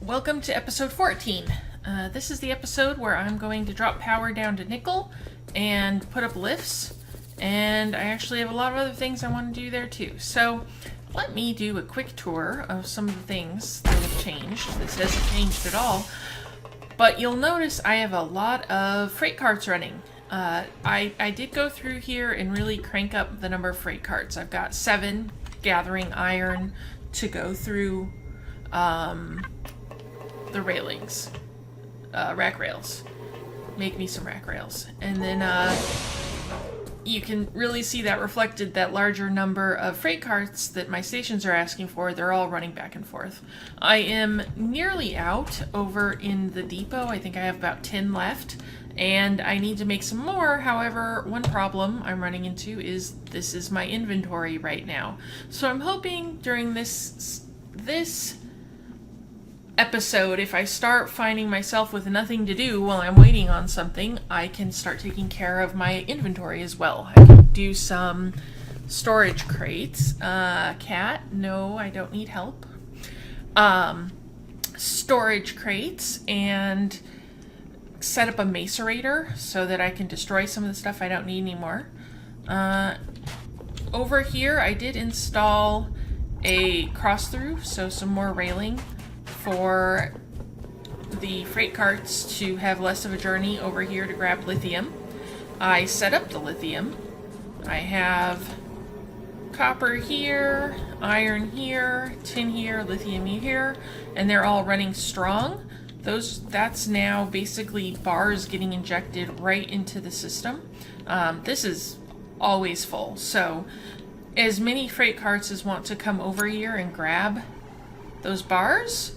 Welcome to episode 14. This is the episode where I'm going to drop power down to nickel and put up lifts, and I actually have a lot of other things I want to do there too. So let me do a quick tour of some of the things that have changed. This hasn't changed at all, but you'll notice I have a lot of freight carts running. I did go through here and really crank up the number of freight carts. I've got 7 gathering iron to go through the railings, rack rails. Make me some rack rails. And then you can really see that reflected, that larger number of freight carts that my stations are asking for. They're all running back and forth. I am nearly out over in the depot. I think I have about 10 left. And I need to make some more. However, one problem I'm running into is this is my inventory right now. So I'm hoping during this episode, if I start finding myself with nothing to do while I'm waiting on something, I can start taking care of my inventory as well. I can do some storage crates. Cat, no, I don't need help. Storage crates and set up a macerator so that I can destroy some of the stuff I don't need anymore. Over here, I did install a cross through, so some more railing for the freight carts to have less of a journey over here to grab lithium. I set up the lithium. I have copper here, iron here, tin here, lithium here, and they're all running strong. That's now basically bars getting injected right into the system. This is always full, so as many freight carts as want to come over here and grab those bars,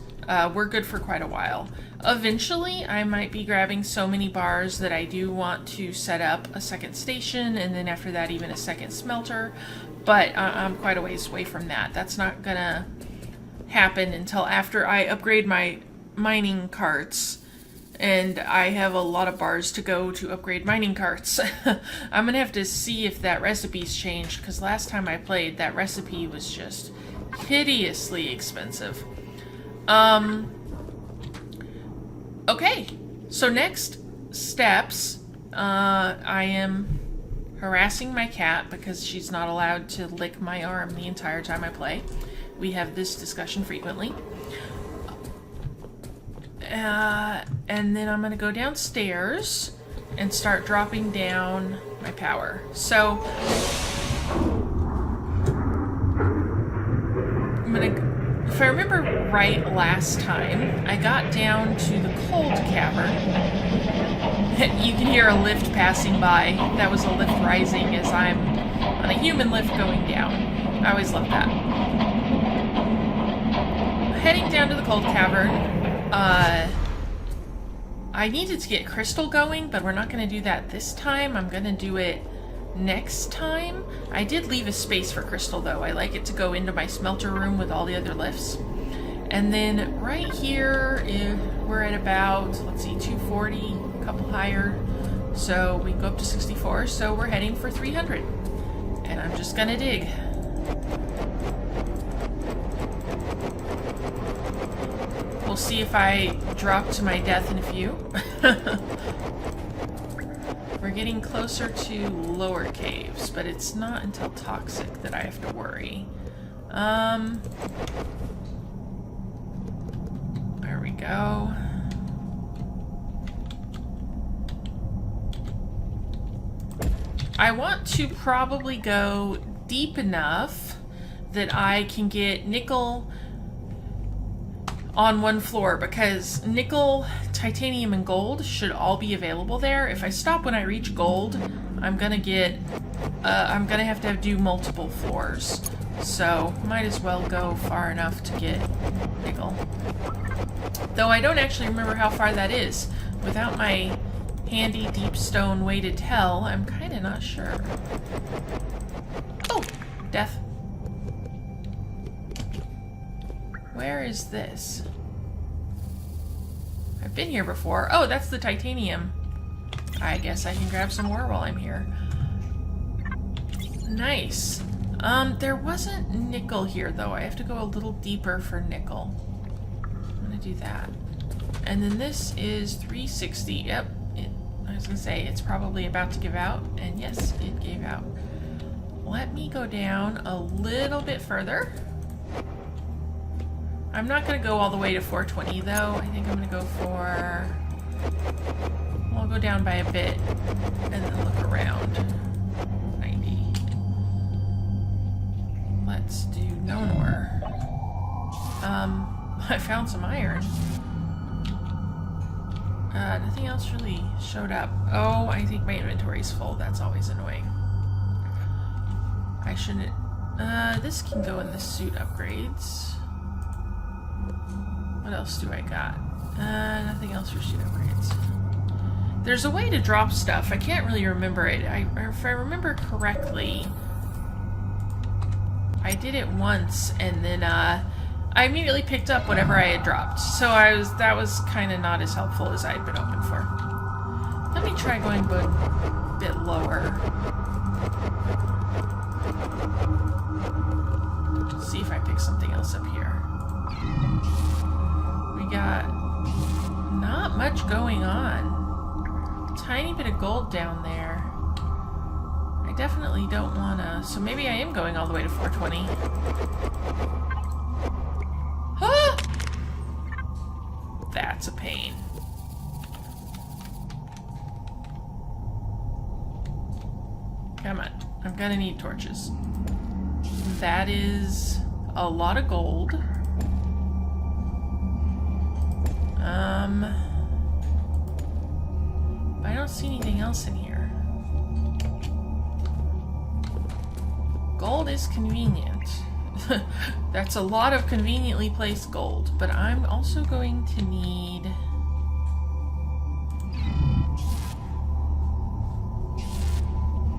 we're good for quite a while. Eventually, I might be grabbing so many bars that I do want to set up a second station, and then after that even a second smelter, but I'm quite a ways away from that. That's not gonna happen until after I upgrade my mining carts, and I have a lot of bars to go to upgrade mining carts. I'm gonna have to see if that recipe's changed, because last time I played, that recipe was just hideously expensive. Okay, so next steps, I am harassing my cat because she's not allowed to lick my arm the entire time I play. We have this discussion frequently. And then I'm going to go downstairs and start dropping down my power. So I'm going to, if I remember right last time, I got down to the cold cavern. You can hear a lift passing by. That was a lift rising as I'm on a human lift going down. I always love that. Heading down to the cold cavern. I needed to get crystal going, but we're not going to do that this time. I'm going to do it next time. I did leave a space for crystal, though. I like it to go into my smelter room with all the other lifts. And then right here, we're at about, let's see, 240, a couple higher. So we can go up to 64. So we're heading for 300. And I'm just going to dig. We'll see if I drop to my death in a few. We're getting closer to lower caves, but it's not until toxic that I have to worry. There we go. I want to probably go deep enough that I can get nickel on one floor, because nickel, titanium, and gold should all be available there. If I stop when I reach gold, I'm gonna have to do multiple floors. So might as well go far enough to get nickel. Though I don't actually remember how far that is. Without my handy deep stone way to tell, I'm kind of not sure. Oh, death. Where is this? I've been here before. Oh, that's the titanium. I guess I can grab some more while I'm here. Nice. There wasn't nickel here, though. I have to go a little deeper for nickel. I'm gonna want to do that. And then this is 360. Yep. I was going to say, it's probably about to give out. And yes, it gave out. Let me go down a little bit further. I'm not going to go all the way to 420 though. I think I'm going to go for... I'll go down by a bit and then look around. 90. Let's do Nonor. I found some iron. Nothing else really showed up. Oh, I think my inventory's full. That's always annoying. I shouldn't... this can go in the suit upgrades. What else do I got? Nothing else for suit upgrades. There's a way to drop stuff. I can't really remember it. If I remember correctly, I did it once, and then I immediately picked up whatever I had dropped. So that was kind of not as helpful as I'd been hoping for. Let me try going a bit lower. See if I pick something else up here. We got not much going on. Tiny bit of gold down there. I definitely don't want to... So maybe I am going all the way to 420. Ah! That's a pain. Come on. I'm gonna need torches. That is a lot of gold. I don't see anything else in here. Gold is convenient. That's a lot of conveniently placed gold, but I'm also going to need...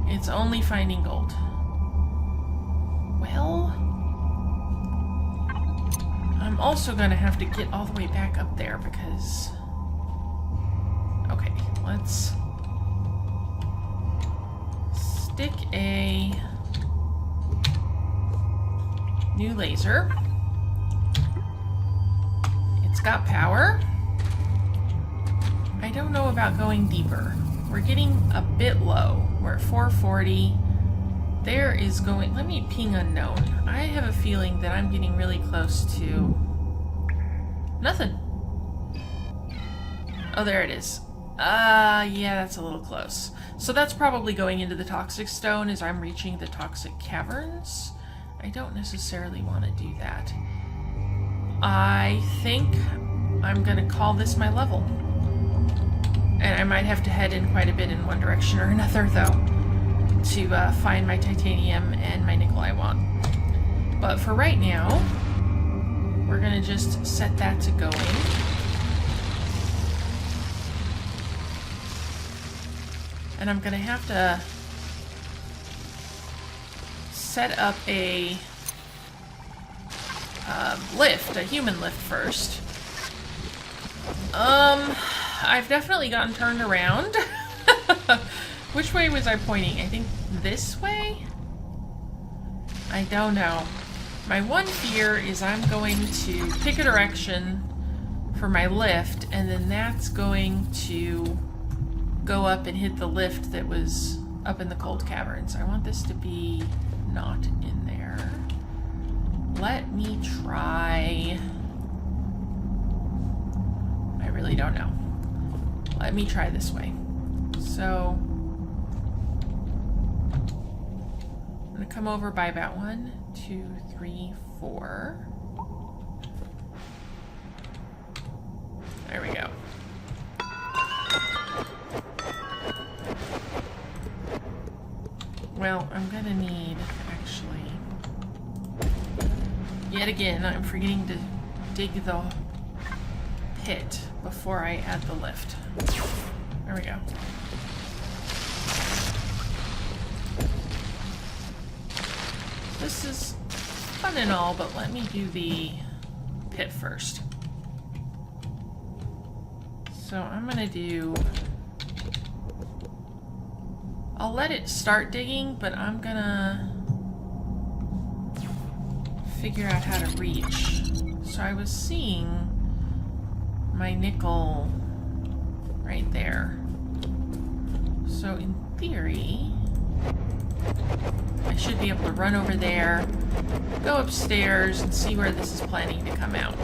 It's only finding gold. Well... I'm also going to have to get all the way back up there because... Okay, let's stick a new laser. It's got power. I don't know about going deeper. We're getting a bit low. We're at 440. There is going... Let me ping unknown. I have a feeling that I'm getting really close to... Nothing. Oh, there it is. Yeah, that's a little close. So that's probably going into the toxic stone as I'm reaching the toxic caverns. I don't necessarily want to do that. I think I'm going to call this my level. And I might have to head in quite a bit in one direction or another, though, to find my titanium and my nickel I want. But for right now, we're going to just set that to going. And I'm going to have to set up a lift, a human lift first. I've definitely gotten turned around. Which way was I pointing? I think this way? I don't know. My one fear is I'm going to pick a direction for my lift, and then that's going to go up and hit the lift that was up in the cold caverns. I want this to be not in there. Let me try... I really don't know. Let me try this way. So... I'm going to come over by about 1, 2, 3, 4. There we go. Well, I'm gonna need, actually... Yet again, I'm forgetting to dig the pit before I add the lift. There we go. This is fun and all, but let me do the pit first. So I'm gonna do... I'll let it start digging, but I'm gonna figure out how to reach. So I was seeing my nickel right there. So in theory, I should be able to run over there, go upstairs, and see where this is planning to come out.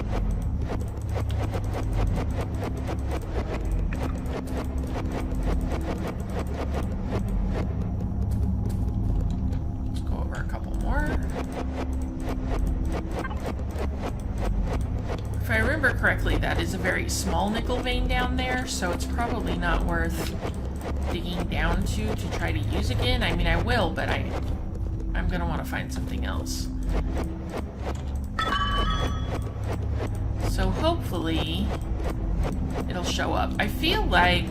Let's go over a couple more. If I remember correctly, that is a very small nickel vein down there, so it's probably not worth digging down to try to use again. I mean, I will, but I'm gonna want to find something else. So hopefully it'll show up. I feel like,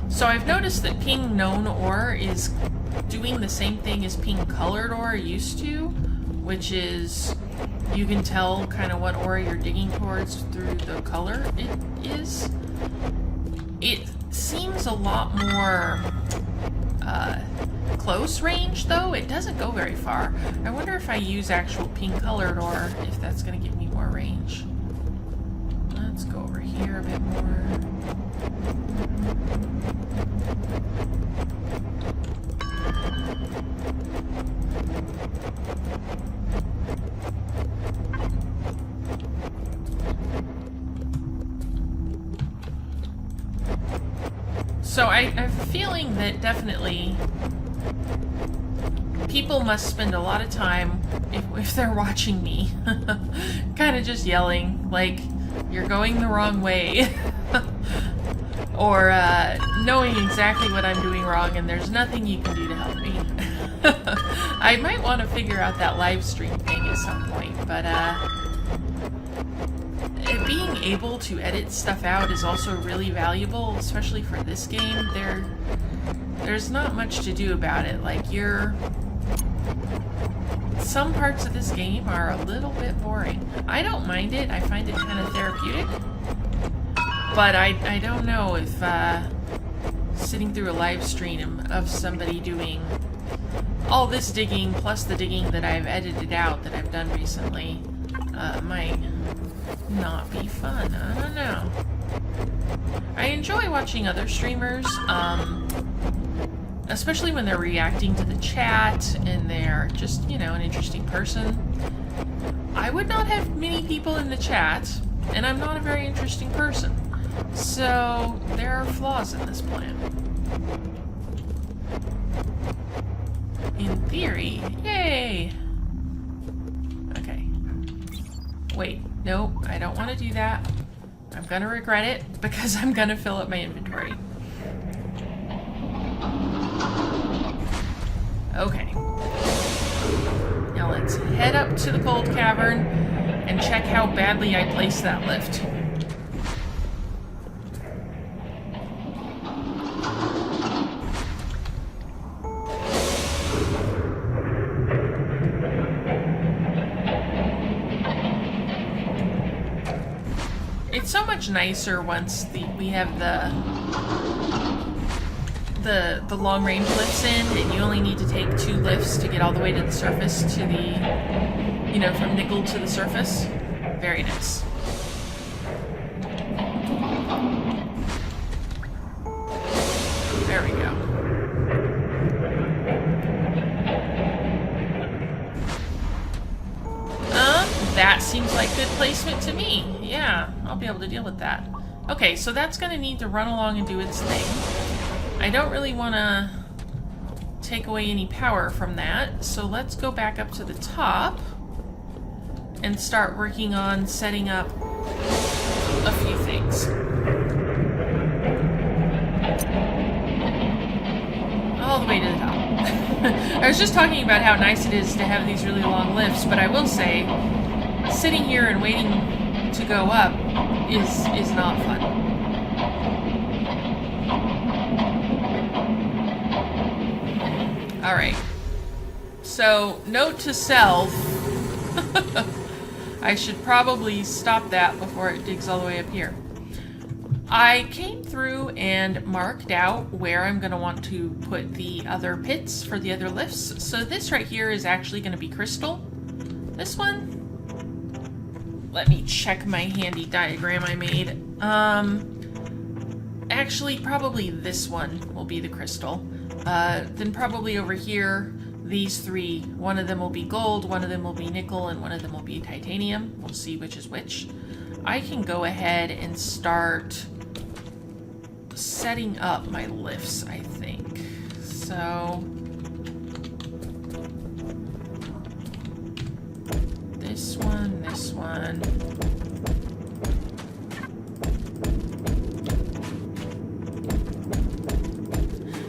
so I've noticed that ping known ore is doing the same thing as ping colored ore used to, which is you can tell kind of what ore you're digging towards through the color it is. It seems a lot more close range, though. It doesn't go very far. I wonder if I use actual pink colored ore, if that's going to give me more range. Let's go over here a bit more. So I have a feeling that definitely people must spend a lot of time, if they're watching me, kind of just yelling, like, you're going the wrong way, or knowing exactly what I'm doing wrong and there's nothing you can do to help me. I might want to figure out that live stream thing at some point, but being able to edit stuff out is also really valuable, especially for this game. There's not much to do about it. Like, some parts of this game are a little bit boring. I don't mind it. I find it kind of therapeutic. But I don't know if sitting through a live stream of somebody doing all this digging plus the digging that I've edited out that I've done recently might not be fun. I don't know. I enjoy watching other streamers, especially when they're reacting to the chat and they're just, you know, an interesting person. I would not have many people in the chat, and I'm not a very interesting person. So there are flaws in this plan. In theory, yay! Okay. Wait, no, I don't want to do that. I'm gonna regret it because I'm gonna fill up my inventory. Okay. Now let's head up to the cold cavern and check how badly I placed that lift. It's so much nicer once we have the long range lifts in, and you only need to take 2 lifts to get all the way to the surface, to the, you know, from nickel to the surface. Very nice. There we go. That seems like good placement to me. Yeah, I'll be able to deal with that. Okay, so that's gonna need to run along and do its thing. I don't really want to take away any power from that, so let's go back up to the top and start working on setting up a few things. All the way to the top. I was just talking about how nice it is to have these really long lifts, but I will say, sitting here and waiting to go up is not fun. Alright. So, note to self. I should probably stop that before it digs all the way up here. I came through and marked out where I'm going to want to put the other pits for the other lifts. So this right here is actually going to be crystal. This one, let me check my handy diagram I made. Actually, probably this one will be the crystal. Then probably over here, these three, one of them will be gold, one of them will be nickel, and one of them will be titanium. We'll see which is which. I can go ahead and start setting up my lifts, I think. So this one, this one.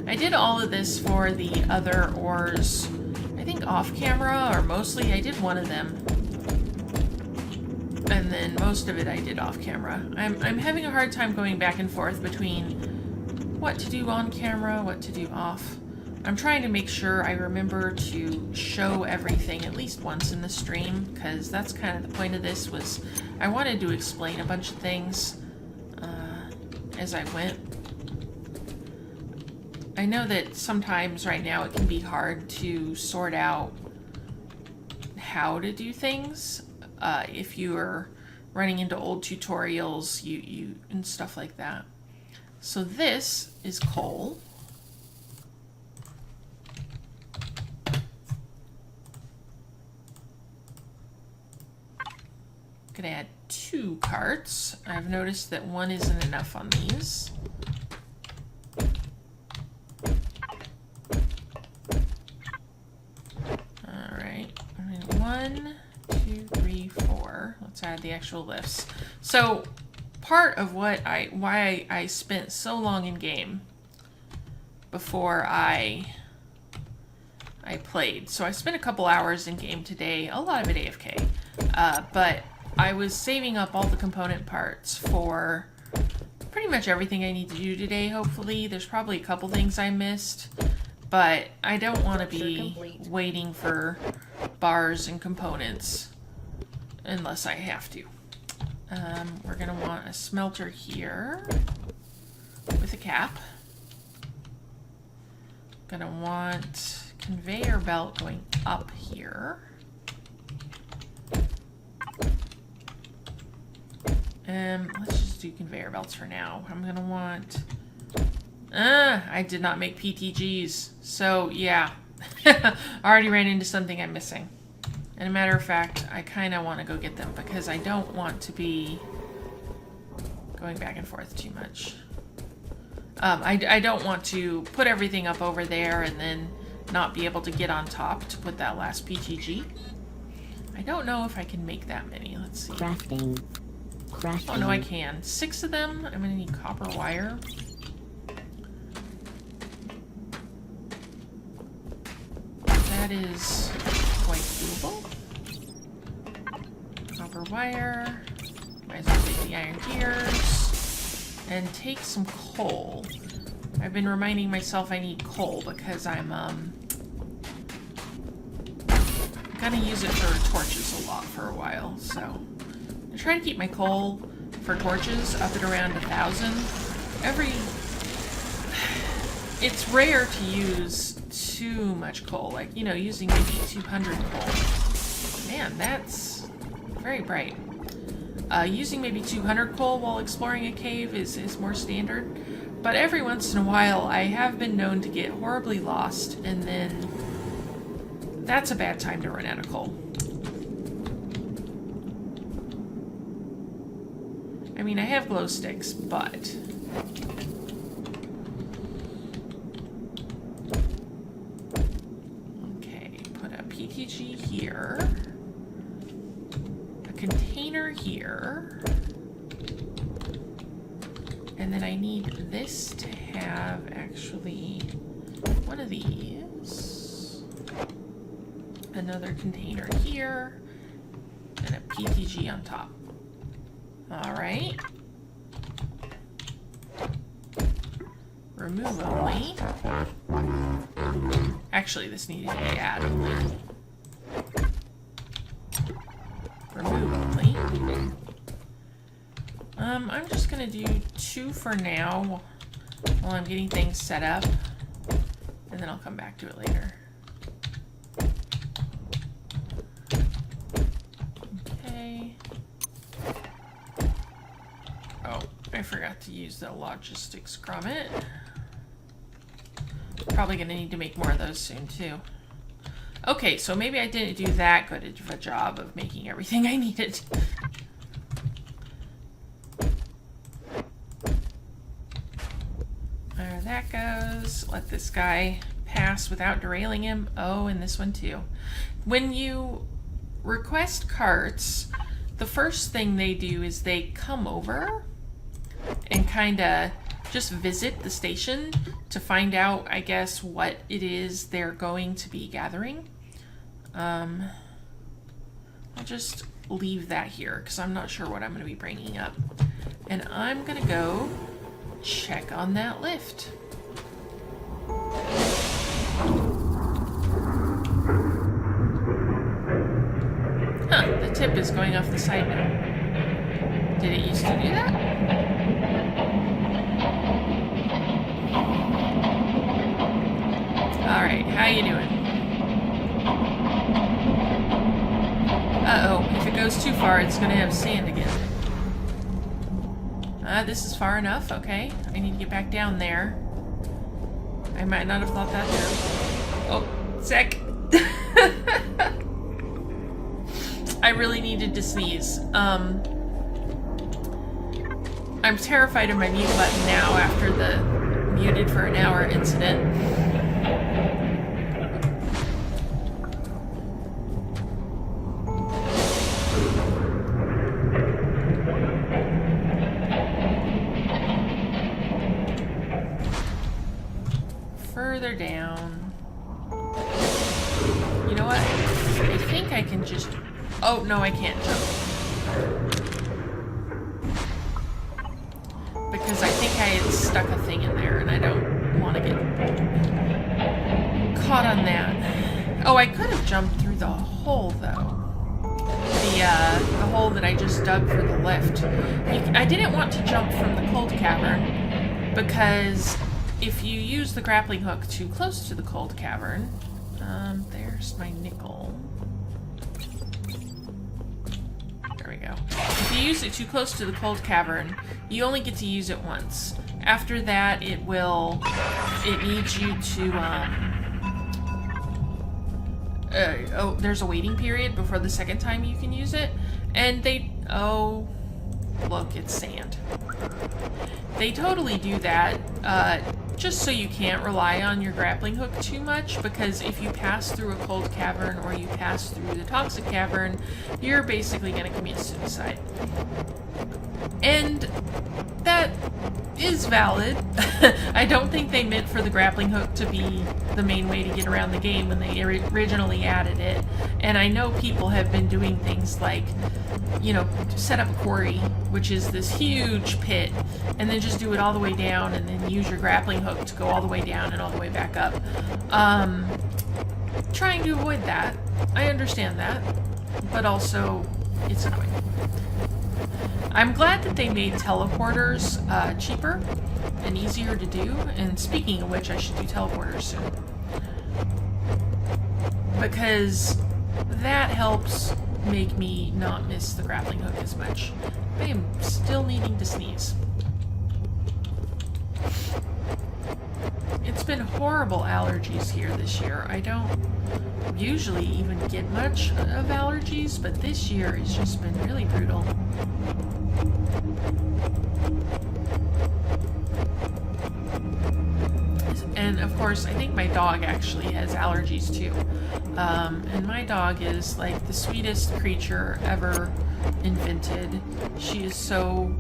I did all of this for the other ores, I think off camera, or mostly. I did one of them. And then most of it I did off camera. I'm having a hard time going back and forth between what to do on camera, what to do off. I'm trying to make sure I remember to show everything at least once in the stream, because that's kind of the point of this. Was I wanted to explain a bunch of things as I went. I know that sometimes right now it can be hard to sort out how to do things if you are running into old tutorials and stuff like that. So this is coal. Gonna add 2 carts. I've noticed that one isn't enough on these. Alright, 1, 2, 3, 4. Let's add the actual lifts. So part of why I spent so long in game before I played. So I spent a couple hours in game today, a lot of it AFK, but I was saving up all the component parts for pretty much everything I need to do today, hopefully. There's probably a couple things I missed, but I don't want to be waiting for bars and components unless I have to. We're going to want a smelter here with a cap. Going to want conveyor belt going up here. Let's just do conveyor belts for now. I'm going to want... I did not make PTGs. So, yeah. I already ran into something I'm missing. And a matter of fact, I kind of want to go get them because I don't want to be going back and forth too much. I don't want to put everything up over there and then not be able to get on top to put that last PTG. I don't know if I can make that many. Let's see. Crafting. Oh, no, I can. 6 of them. I'm going to need copper wire. That is quite doable. Copper wire. Might as well take the iron gears. And take some coal. I've been reminding myself I need coal because I'm gonna use it for torches a lot for a while, so I try to keep my coal for torches up at around 1,000. It's rare to use too much coal, like, you know, using maybe 200 coal. Man, that's very bright. Using maybe 200 coal while exploring a cave is more standard, but every once in a while I have been known to get horribly lost, and then that's a bad time to run out of coal. I mean, I have glow sticks, but... Okay, put a PTG here. A container here. And then I need this to have, actually, one of these. Another container here. And a PTG on top. Alright. Remove only. Actually, this needed to be add only. Remove only. I'm just gonna do 2 for now while I'm getting things set up, and then I'll come back to it later. Okay. Oh, I forgot to use the logistics grommet. Probably gonna need to make more of those soon too. Okay, so maybe I didn't do that good of a job of making everything I needed. There that goes. Let this guy pass without derailing him. Oh, and this one too. When you request carts, the first thing they do is they come over and kind of just visit the station to find out, I guess, what it is they're going to be gathering. I'll just leave that here because I'm not sure what I'm going to be bringing up. And I'm going to go check on that lift. Huh, the tip is going off the side now. Did it used to do that? Alright, how you doing? Uh-oh, if it goes too far, it's gonna have sand again. This is far enough, okay. I need to get back down there. I might not have thought that through. Oh, sec. I really needed to sneeze. I'm terrified of my mute button now after the muted for an hour incident. Further down. You know what? I think I can just... Oh, no, I can't jump. Because I think I had stuck a thing in there and I don't want to get caught on that. Oh, I could have jumped through the hole, though. The hole that I just dug for the lift. I didn't want to jump from the cold cavern because if you use the grappling hook too close to the cold cavern... there's my nickel. There we go. If you use it too close to the cold cavern, you only get to use it once. After that, it needs you to, oh, there's a waiting period before the second time you can use it. And oh, look, it's sand. They totally do that, just so you can't rely on your grappling hook too much, because if you pass through a cold cavern or you pass through the toxic cavern, you're basically going to commit suicide. And that is valid. I don't think they meant for the grappling hook to be the main way to get around the game when they originally added it. And I know people have been doing things like, you know, set up a quarry, which is this huge pit, and then just do it all the way down and then use your grappling hook to go all the way down and all the way back up. Trying to avoid that. I understand that, but also it's annoying. I'm glad that they made teleporters cheaper and easier to do, and speaking of which, I should do teleporters soon. Because that helps make me not miss the grappling hook as much. I am still needing to sneeze. It's been horrible allergies here this year. I don't usually even get much of allergies, but this year it's just been really brutal. And of course, I think my dog actually has allergies too. And my dog is like the sweetest creature ever invented. She is so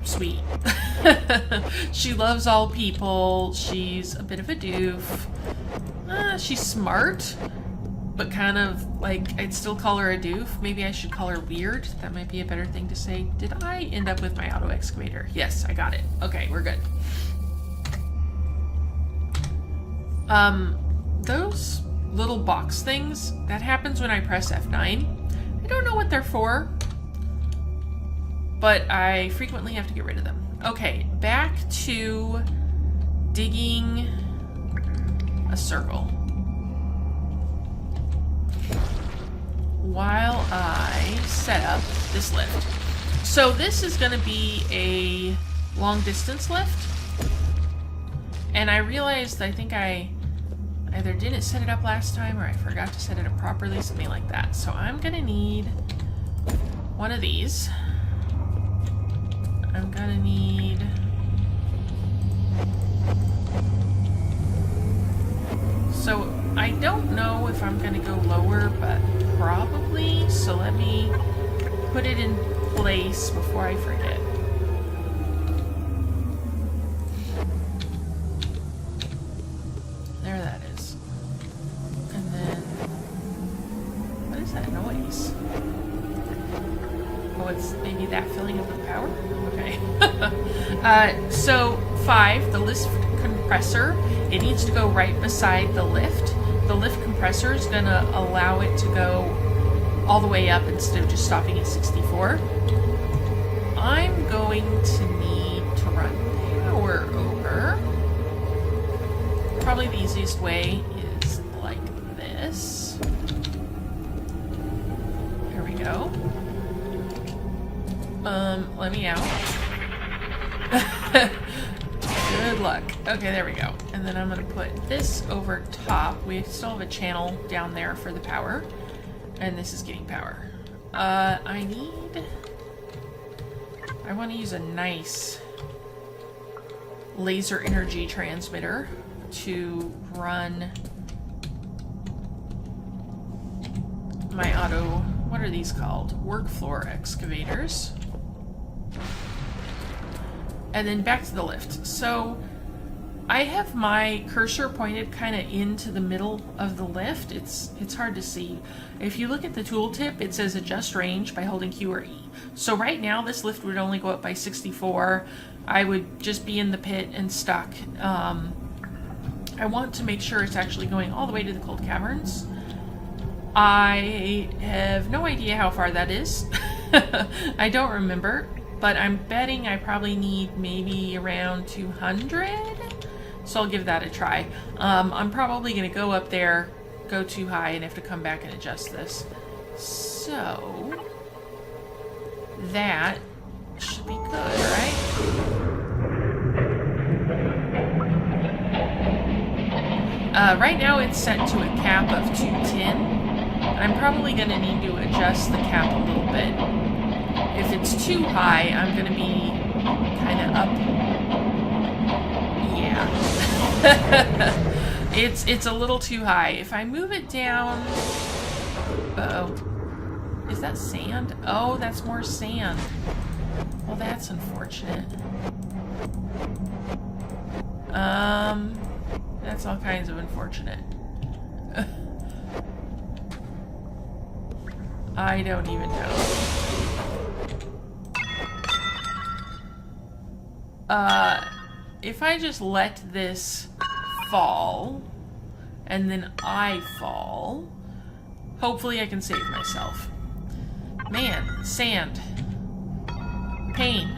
sweet. She loves all people. She's a bit of a doof. She's smart, but kind of like, I'd still call her a doof. Maybe I should call her weird. That might be a better thing to say. Did I end up with my auto excavator? Yes, I got it. Okay, we're good. Those little box things, that happens when I press F9. I don't know what they're for, but I frequently have to get rid of them. Okay, back to digging a circle. While I set up this lift. So this is going to be a long distance lift. And I realized I think I either didn't set it up last time or I forgot to set it up properly, something like that. So I'm going to need one of these. I'm going to need... So I don't know if I'm going to go lower, but probably. So let me put it in place before I forget. There that is. And then, what is that noise? Oh, it's maybe that filling of the power? Okay. So 5, the lift compressor, it needs to go right beside the lift. The lift compressor is going to allow it to go all the way up instead of just stopping at 64. I'm going to need to run power over. Probably the easiest way is like this. There we go. Let me out. Good luck. Okay, there we go. And then I'm going to put this over top. We still have a channel down there for the power. And this is getting power. I want to use a nice laser energy transmitter to run my auto, what are these called? Work floor excavators. And then back to the lift. So I have my cursor pointed kind of into the middle of the lift. It's hard to see. If you look at the tooltip, it says adjust range by holding Q or E. So right now this lift would only go up by 64. I would just be in the pit and stuck. I want to make sure it's actually going all the way to the cold caverns. I have no idea how far that is. I don't remember, but I'm betting I probably need maybe around 200. So I'll give that a try. I'm probably going to go up there, go too high, and have to come back and adjust this. So that should be good, right? Right now it's set to a cap of 210. I'm probably going to need to adjust the cap a little bit. If it's too high, I'm going to be kind of up. Yeah. It's a little too high. If I move it down... Uh-oh. Is that sand? Oh, that's more sand. Well, that's unfortunate. That's all kinds of unfortunate. I don't even know. If I just let this fall, and then I fall, hopefully I can save myself. Man, sand. Pain.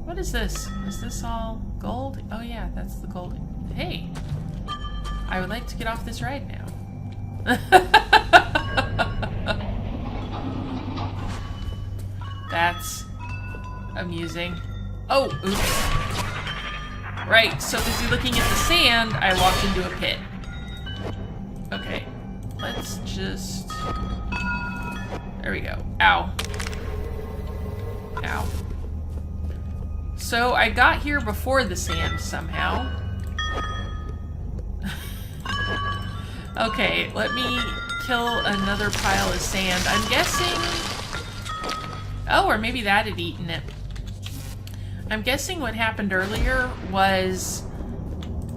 What is this? Is this all gold? Oh yeah, that's the gold. Hey, I would like to get off this ride now. That's amusing. Oh, oops. Right, so busy looking at the sand, I walked into a pit. Okay, let's just... There we go. Ow. Ow. So I got here before the sand somehow. Okay, let me kill another pile of sand. I'm guessing... Oh, or maybe that had eaten it. I'm guessing what happened earlier was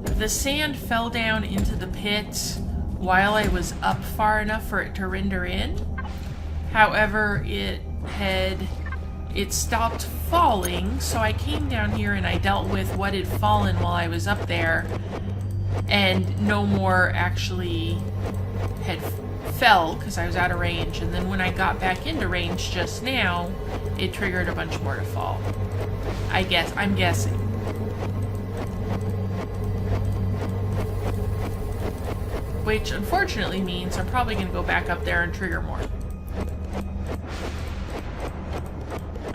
the sand fell down into the pit while I was up far enough for it to render in. However, it stopped falling, so I came down here and I dealt with what had fallen while I was up there, and no more actually had fell because I was out of range. And then when I got back into range just now, it triggered a bunch more to fall. I'm guessing. Which unfortunately means I'm probably going to go back up there and trigger more.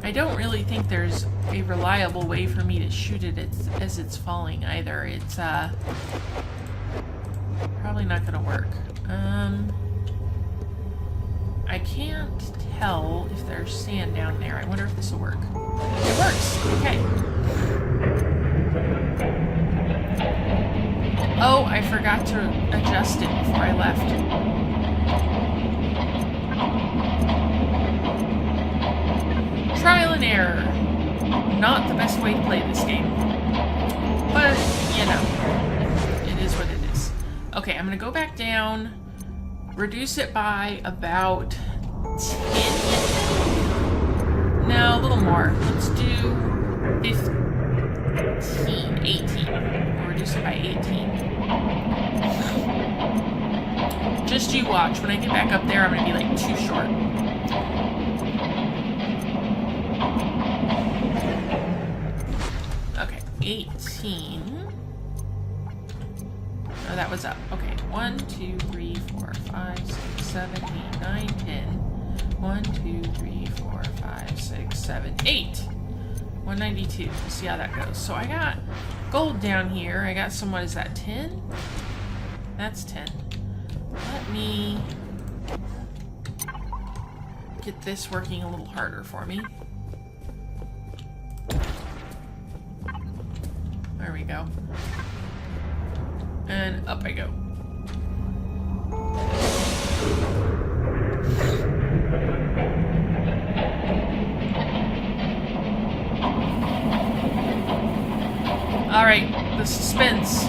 I don't really think there's a reliable way for me to shoot it as it's falling either. It's probably not gonna work. I can't tell if there's sand down there. I wonder if this will work. It works! Okay. Oh, I forgot to adjust it before I left. Trial and error. Not the best way to play this game. But, you know, it is what it is. Okay, I'm gonna go back down, reduce it by about 10? No, a little more. Let's do 15, 18. We'll reduce it by 18. Just you watch. When I get back up there, I'm gonna be like too short. Okay, 18. Oh, that was up. Okay, 1, 2, 3, 4, 5, 6, 7, 8, 9, 10. 1, 2, 3, 4, 5, 6, 7, 8. 192. We'll see how that goes. So I got gold down here. I got some, what is that, 10? That's 10. Let me get this working a little harder for me. There we go. And up I go. Alright, the suspense.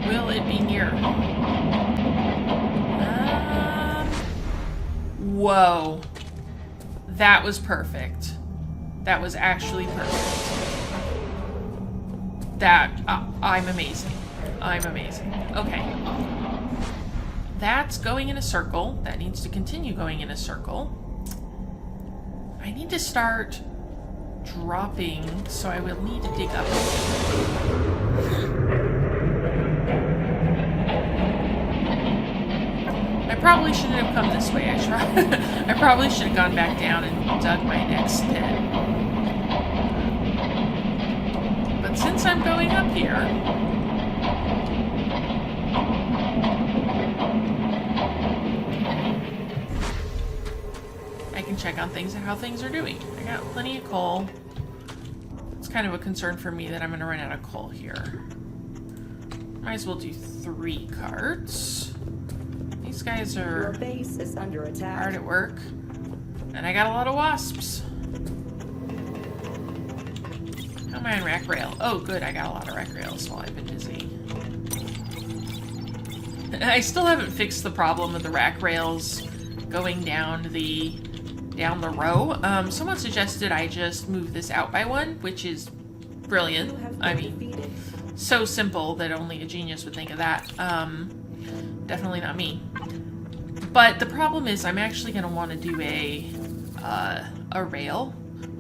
Will it be near? Whoa. That was perfect. That was actually perfect. I'm amazing. I'm amazing. Okay. That's going in a circle. That needs to continue going in a circle. I need to start dropping, so I will need to dig up. I probably shouldn't have come this way. I probably should have gone back down and dug my next pit. But since I'm going up here, I can check on things and how things are doing. I got plenty of coal. It's kind of a concern for me that I'm going to run out of coal here. Might as well do 3 carts. These guys are Your base is under attack. hard at work. And I got a lot of wasps. How am I on rack rail? Oh, good. I got a lot of rack rails while I've been busy. I still haven't fixed the problem of the rack rails going down the row. Someone suggested I just move this out by 1, which is brilliant. I mean, so simple that only a genius would think of that. Definitely not me. But the problem is I'm actually going to want to do a rail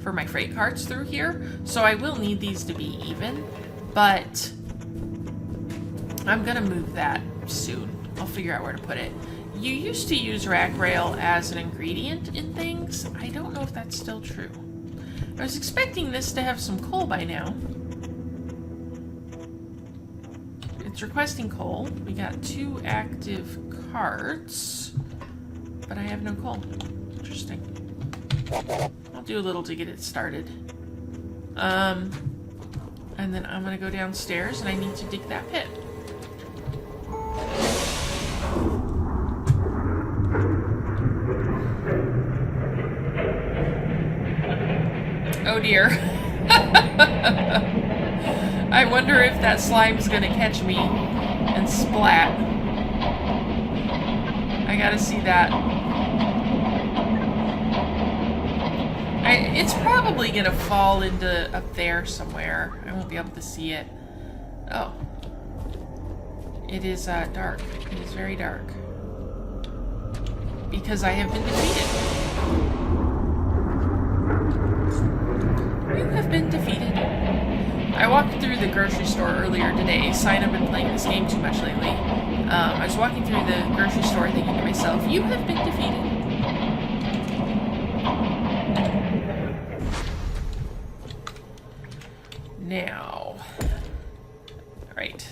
for my freight carts through here. So I will need these to be even, but I'm going to move that soon. I'll figure out where to put it. You used to use rack rail as an ingredient in things. I don't know if that's still true. I was expecting this to have some coal by now. It's requesting coal. We got 2 active carts, but I have no coal. Interesting. I'll do a little to get it started. And then I'm gonna go downstairs and I need to dig that pit. Oh dear. I wonder if that slime's gonna catch me and splat. I gotta see that. It's probably gonna fall into up there somewhere. I won't be able to see it. Oh. It is dark. It is very dark. Because I have been defeated. You have been defeated. I walked through the grocery store earlier today. Sign, I've been playing this game too much lately. I was walking through the grocery store thinking to myself, you have been defeated. Now, right.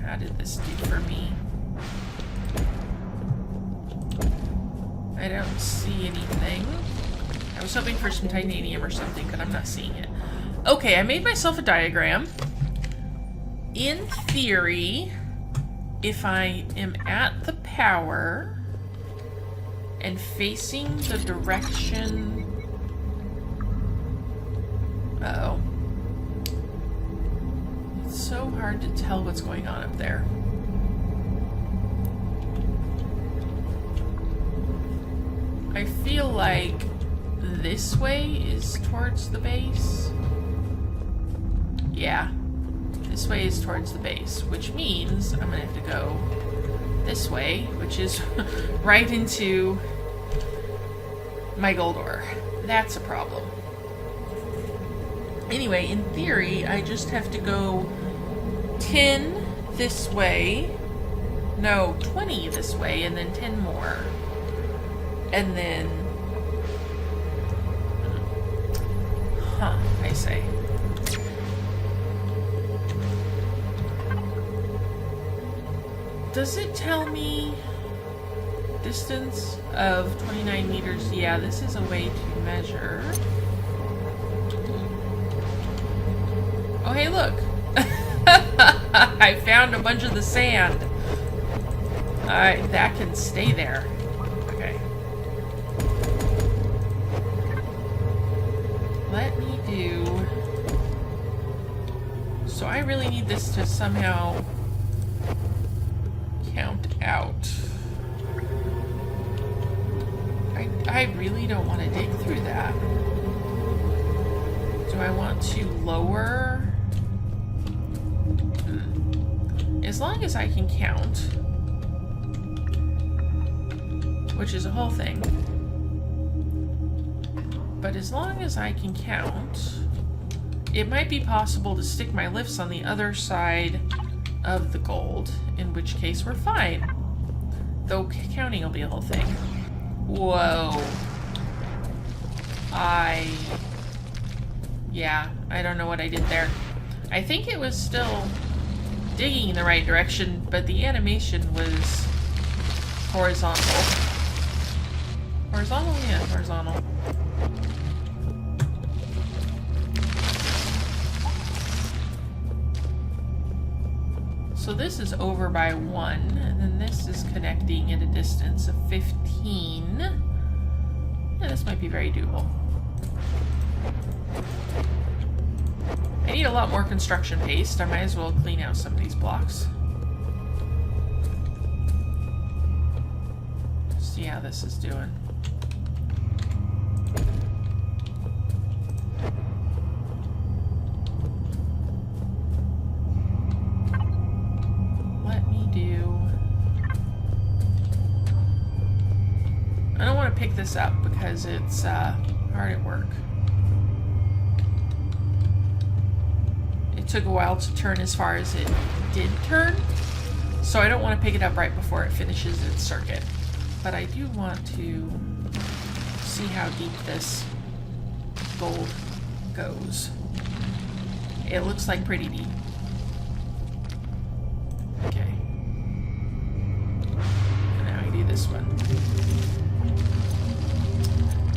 How did this do for me? I don't see anything. I was hoping for some titanium or something, but I'm not seeing it. Okay, I made myself a diagram. In theory, if I am at the power and facing the direction... Uh-oh. It's so hard to tell what's going on up there. I feel like this way is towards the base. Yeah, this way is towards the base, which means I'm gonna have to go this way, which is right into my gold ore. That's a problem. Anyway, in theory, I just have to go 10 this way, no, 20 this way, and then 10 more. And then, I say. Does it tell me distance of 29 meters? Yeah, this is a way to measure. Oh, hey, look. I found a bunch of the sand. Alright, that can stay there. Okay. Let me do... So I really need this to somehow count out. I really don't want to dig through that. Do I want to lower? As long as I can count, which is a whole thing, but as long as I can count, it might be possible to stick my lifts on the other side of the gold, in which case we're fine. Though counting will be a whole thing. Whoa. Yeah, I don't know what I did there. I think it was still digging in the right direction, but the animation was horizontal. Horizontal? Yeah, horizontal. So this is over by 1, and then this is connecting at a distance of 15. Yeah, this might be very doable. I need a lot more construction paste. I might as well clean out some of these blocks. See how this is doing. Let me do... I don't want to pick this up because it's hard at work. It took a while to turn as far as it did turn, so I don't want to pick it up right before it finishes its circuit. But I do want to see how deep this gold goes. It looks like pretty deep. Okay. And now I do this one.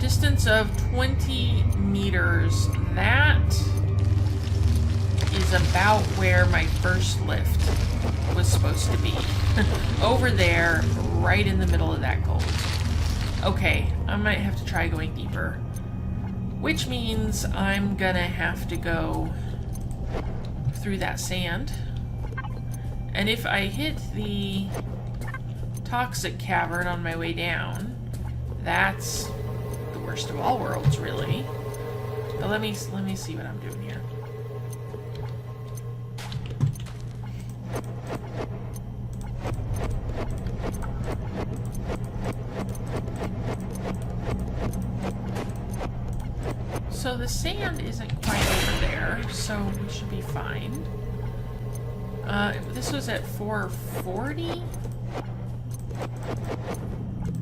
Distance of 20 meters. That is about where my first lift was supposed to be. Over there, right in the middle of that gold. Okay, I might have to try going deeper. Which means I'm gonna have to go through that sand. And if I hit the toxic cavern on my way down, that's the worst of all worlds, really. But let me see what I'm doing here. So the sand isn't quite over there, so we should be fine. This was at 440.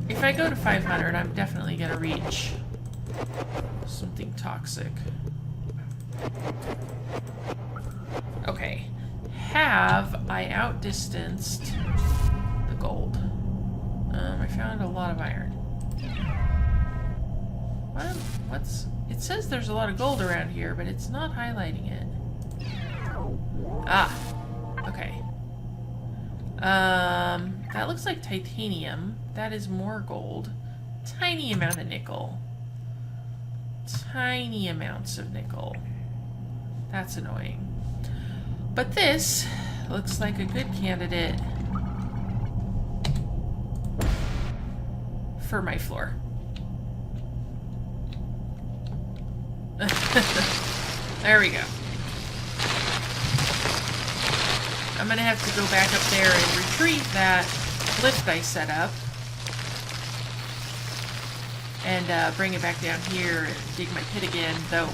If I go to 500, I'm definitely gonna reach Something toxic. Okay. Have I outdistanced the gold? I found a lot of iron. What's... It says there's a lot of gold around here, but it's not highlighting it. Ah. Okay. That looks like titanium. That is more gold. Tiny amount of nickel. Tiny amounts of nickel. That's annoying. But this looks like a good candidate for my floor. There we go. I'm gonna have to go back up there and retrieve that lift I set up. And bring it back down here and dig my pit again, though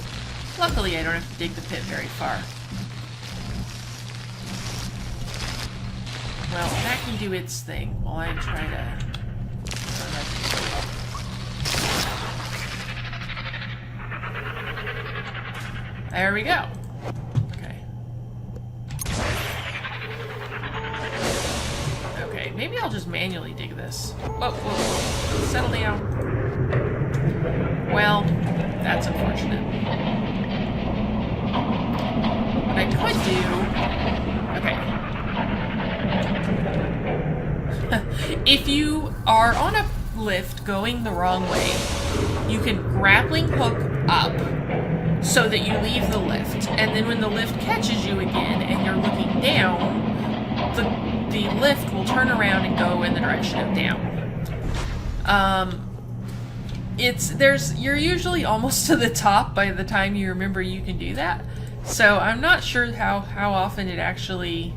luckily I don't have to dig the pit very far. Well, that can do its thing while I try to... There we go. Okay. Okay, maybe I'll just manually dig this. Whoa, whoa, whoa. Settle down. Well, that's unfortunate. What I could do... Okay. If you are on a lift going the wrong way, you can grappling hook up so that you leave the lift, and then when the lift catches you again and you're looking down, the lift will turn around and go in the direction of down. You're usually almost to the top by the time you remember you can do that, so I'm not sure how often it actually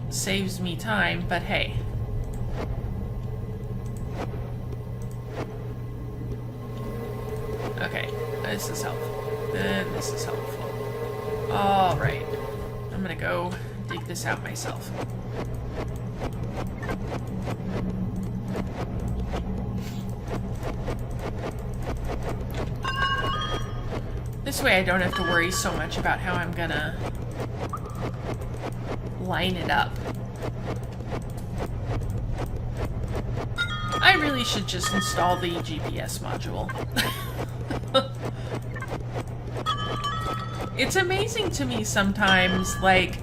saves me time, but hey. Okay, this is helpful. This is helpful. Alright. I'm gonna go dig this out myself. This way I don't have to worry so much about how I'm gonna line it up. I really should just install the GPS module. It's amazing to me sometimes, like,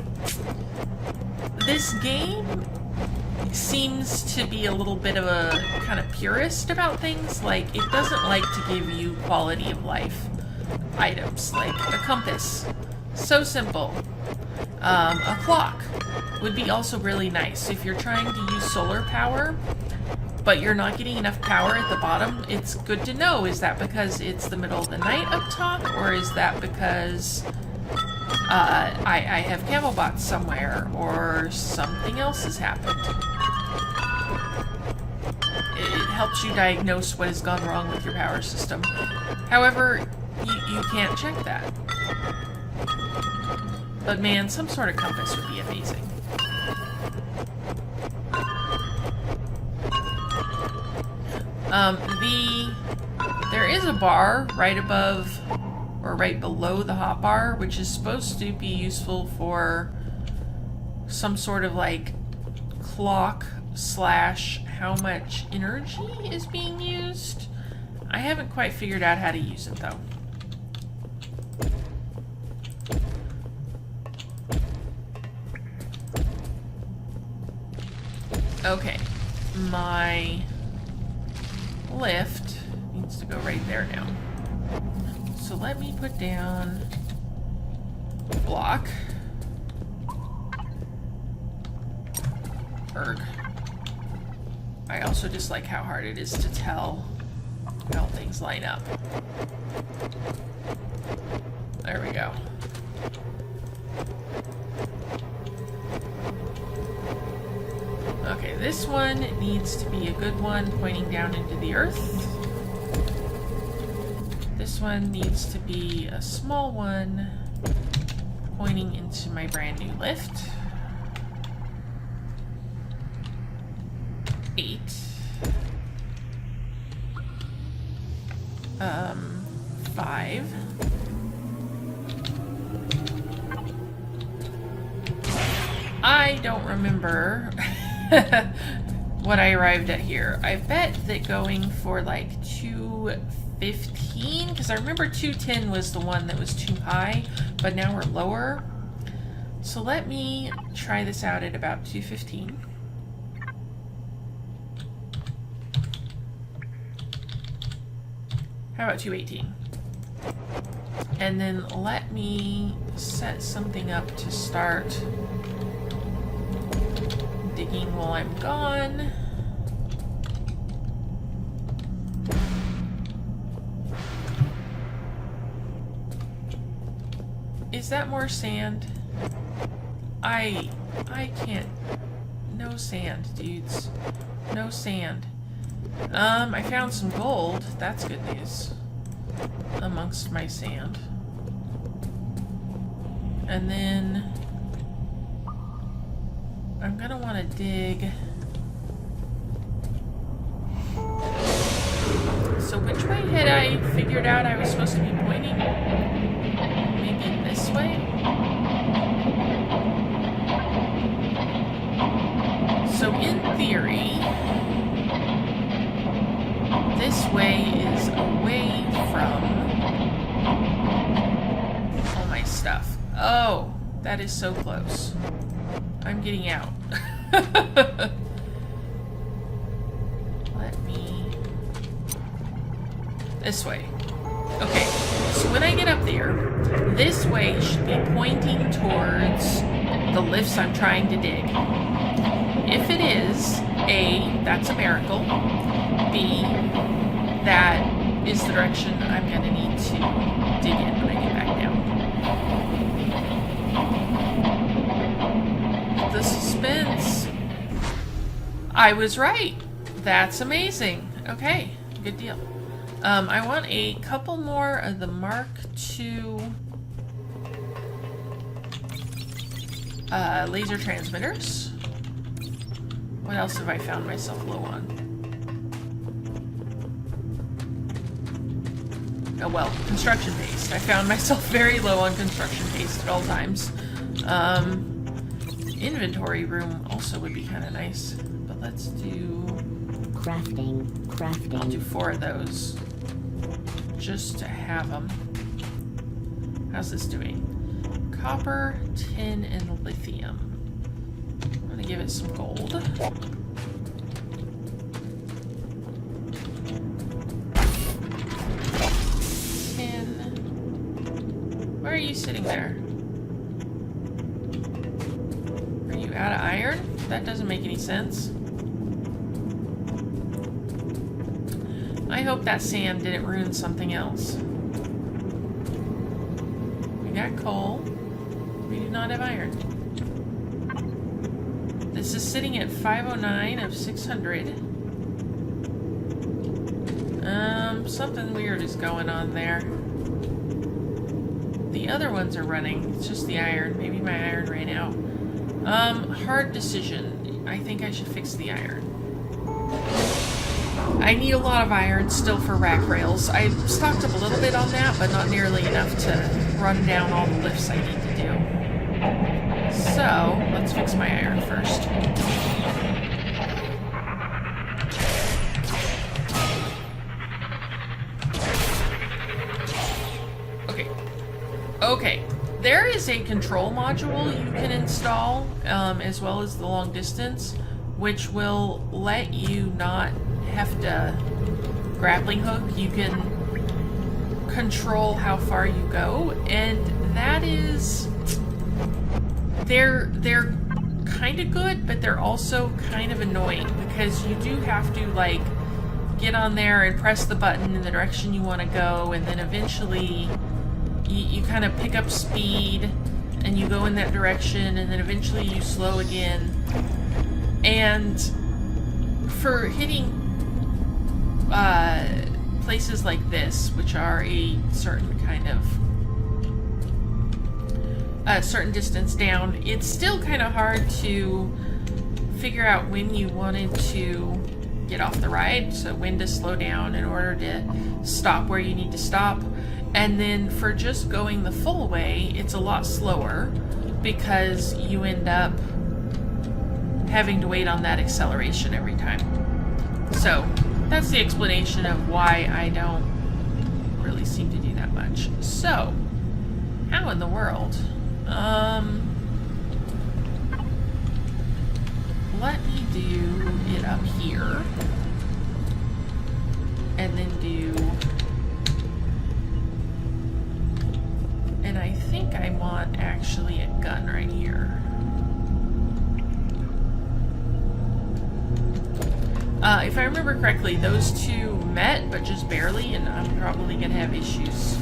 this game seems to be a little bit of a kind of purist about things. Like, it doesn't like to give you quality of life items, like a compass. So simple. A clock would be also really nice. If you're trying to use solar power, but you're not getting enough power at the bottom, it's good to know, is that because it's the middle of the night up top, or is that because I have camel bots somewhere, or something else has happened? It helps you diagnose what has gone wrong with your power system. However, you can't check that. But man, some sort of compass would be amazing. There is a bar right above or right below the hotbar, which is supposed to be useful for some sort of like clock / how much energy is being used. I haven't quite figured out how to use it though. Okay, my lift needs to go right there now. So let me put down a block. Erg. I also dislike how hard it is to tell how things line up. There we go. Okay, this one needs to be a good one pointing down into the earth. This one needs to be a small one pointing into my brand new lift. 8. I don't remember what I arrived at here. I bet that going for like 215, because I remember 210 was the one that was too high, but now we're lower. So let me try this out at about 215. How about 218? And then let me set something up to start digging while I'm gone. Is that more sand? I can't. No sand, dudes. No sand. I found some gold. That's good news. Amongst my sand. And then I'm gonna want to dig. So which way had I figured out I was supposed to be pointing? Maybe this way? So in theory, this way is away from all my stuff. Oh, that is so close. I'm getting out. Let me... This way. Okay, so when I get up there, this way should be pointing towards the lifts I'm trying to dig. If it is, A, that's a miracle. B, that is the direction I'm going to need to dig in when I get back down. The suspense. I was right. That's amazing. Okay, good deal. I want a couple more of the Mark II laser transmitters. What else have I found myself low on? Oh well, construction paste. I found myself very low on construction paste at all times. Inventory room also would be kind of nice, but let's do... Crafting. I'll do 4 of those, just to have them. How's this doing? Copper, tin, and lithium. I'm gonna give it some gold. Why are you sitting there? Are you out of iron? That doesn't make any sense. I hope that sand didn't ruin something else. We got coal. We do not have iron. This is sitting at 509 of 600. Something weird is going on there. The other ones are running. It's just the iron. Maybe my iron ran out. Hard decision. I think I should fix the iron. I need a lot of iron still for rack rails. I stocked up a little bit on that, but not nearly enough to run down all the lifts I need to do. So, let's fix my iron first. Okay, there is a control module you can install, as well as the long distance, which will let you not have to grappling hook. You can control how far you go, and that is... They're kind of good, but they're also kind of annoying, because you do have to, like, get on there and press the button in the direction you want to go, and then eventually... You kind of pick up speed and you go in that direction, and then eventually you slow again. And for hitting places like this, which are a certain kind of certain distance down, it's still kind of hard to figure out when you wanted to get off the ride, so when to slow down in order to stop where you need to stop. And then for just going the full way, it's a lot slower, because you end up having to wait on that acceleration every time. So that's the explanation of why I don't really seem to do that much. So, how in the world? Let me do it up here. And then do... And I think I want actually a gun right here. If I remember correctly, those two met, but just barely, and I'm probably gonna have issues.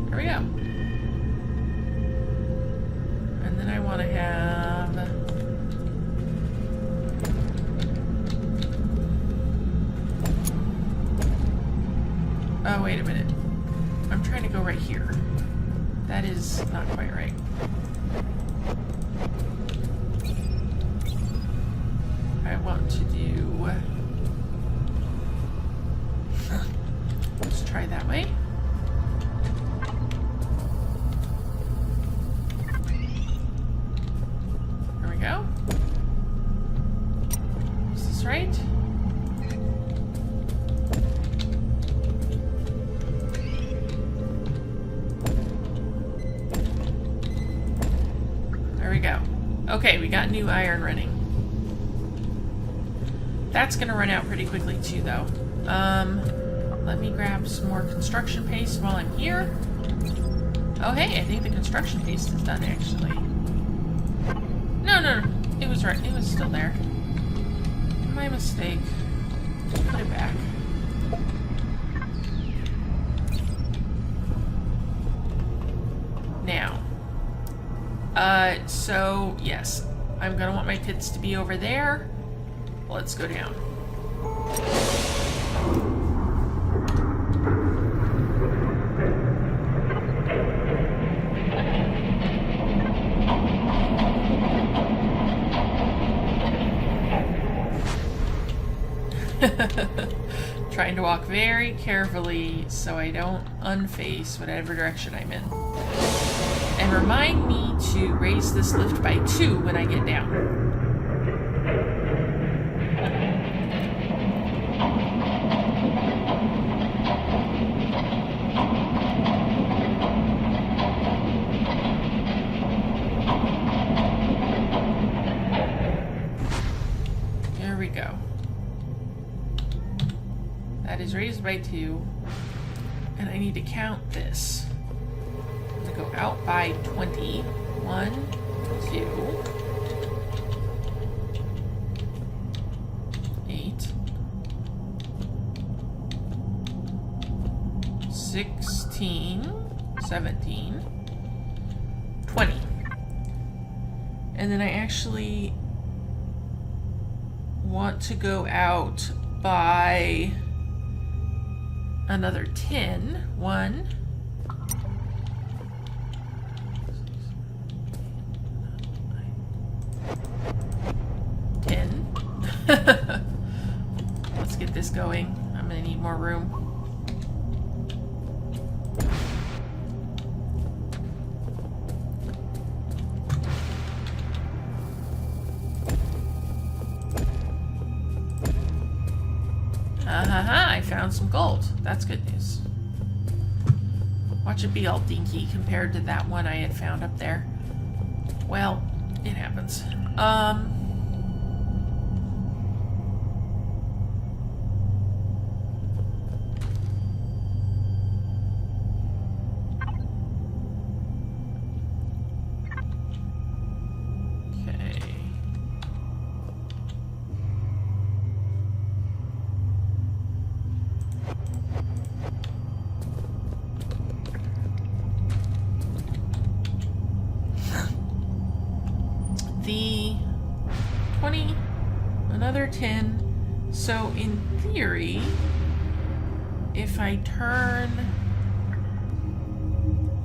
There we go. And then I want to have... Oh, wait a minute. I'm trying to go right here. That is not quite right. I want to do... Let's try that way. There we go. Is this right? There we go. Okay, we got new iron running. That's gonna run out pretty quickly too, though. Let me grab some more construction paste while I'm here. Oh, hey, I think the construction paste is done, actually. No. It was right. It was still there. My mistake. Put it back. Now. So, yes. I'm gonna want my pits to be over there. Let's go down. Trying to walk very carefully so I don't unface whatever direction I'm in. And remind me to raise this lift by 2 when I get down. There we go. That is raised by 2. And I need to count this. I'm going to go out by 20. 1, 2, 8, 16, 17, 20. And then I actually want to go out by another 10. 1, 10. Let's get this going. I'm gonna need more room. I found some gold. That's good news. Watch it be all dinky compared to that one I had found up there. Well, it happens. The 20, another 10. So in theory, if I turn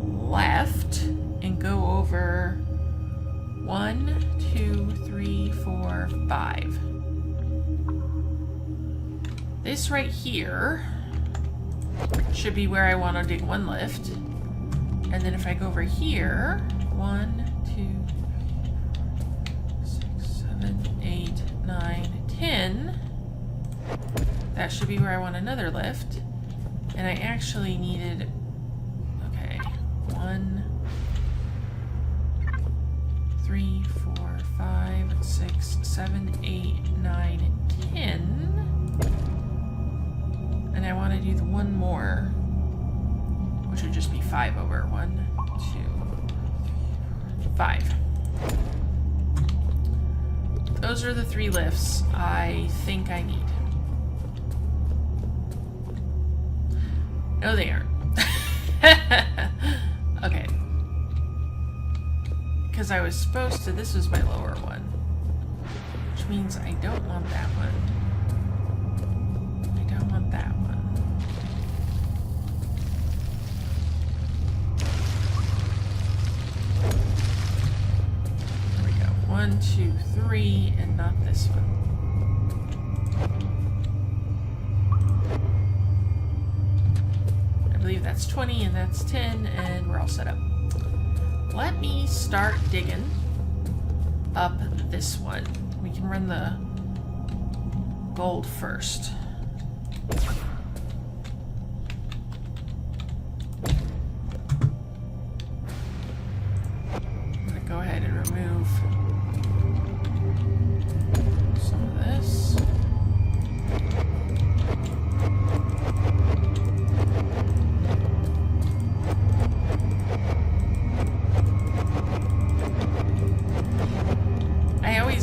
left and go over 1, 2, 3, 4, 5. This right here should be where I want to dig one lift. And then if I go over here, 1, 2, 6, 7, 8, 9, 10. That should be where I want another lift. And I actually needed, okay, 1, 3, 4, 5, 6, 7, 8, 9, 10. And I want to do the one more, which would just be 5 over. 1, 2, 5. Those are the 3 lifts I think I need. No, they aren't. Okay. Because I was supposed to, this was my lower one. Which means I don't want that one. I don't want that one. There we go. 1, 2, 3, and not this one. I believe that's 20 and that's 10, and we're all set up. Let me start digging up this one. We can run the gold first. I'm gonna go ahead and remove some of this.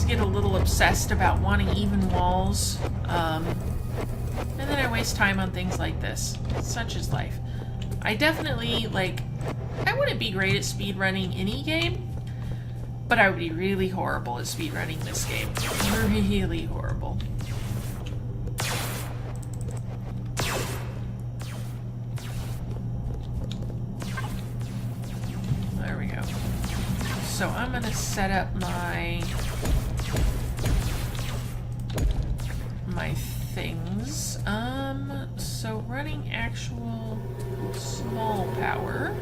Get a little obsessed about wanting even walls, and then I waste time on things like this. Such is life. I definitely, like, I wouldn't be great at speedrunning any game, but I would be really horrible at speedrunning this game. Really horrible. There we go. So I'm gonna set up my things. So running actual small power.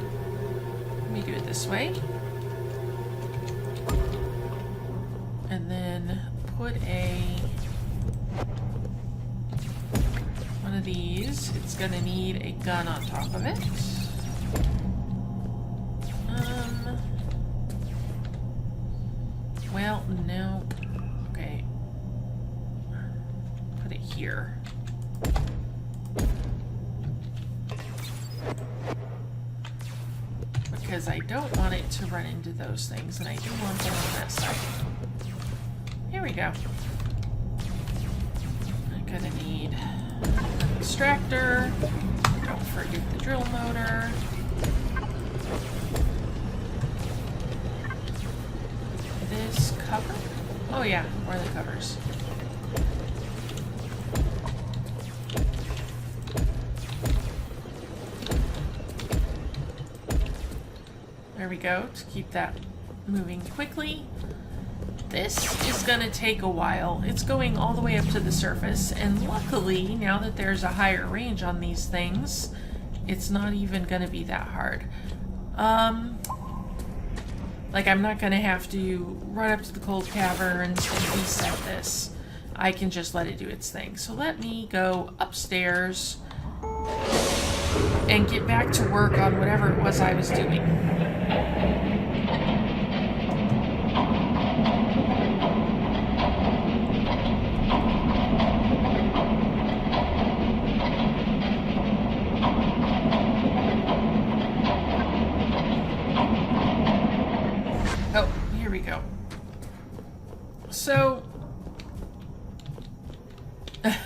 Let me do it this way. And then put one of these. It's gonna need a gun on top of it. Well, no. Okay. Put it here. Because I don't want it to run into those things, and I do want them on that side. Here we go. I'm gonna need an extractor. Don't forget the drill motor. This cover? Oh yeah, where are the covers? There we go, to keep that moving quickly. This is gonna take a while. It's going all the way up to the surface, and luckily, now that there's a higher range on these things, it's not even gonna be that hard. Like, I'm not gonna have to run up to the cold caverns and reset this. I can just let it do its thing. So let me go upstairs and get back to work on whatever it was I was doing. Oh, here we go. So I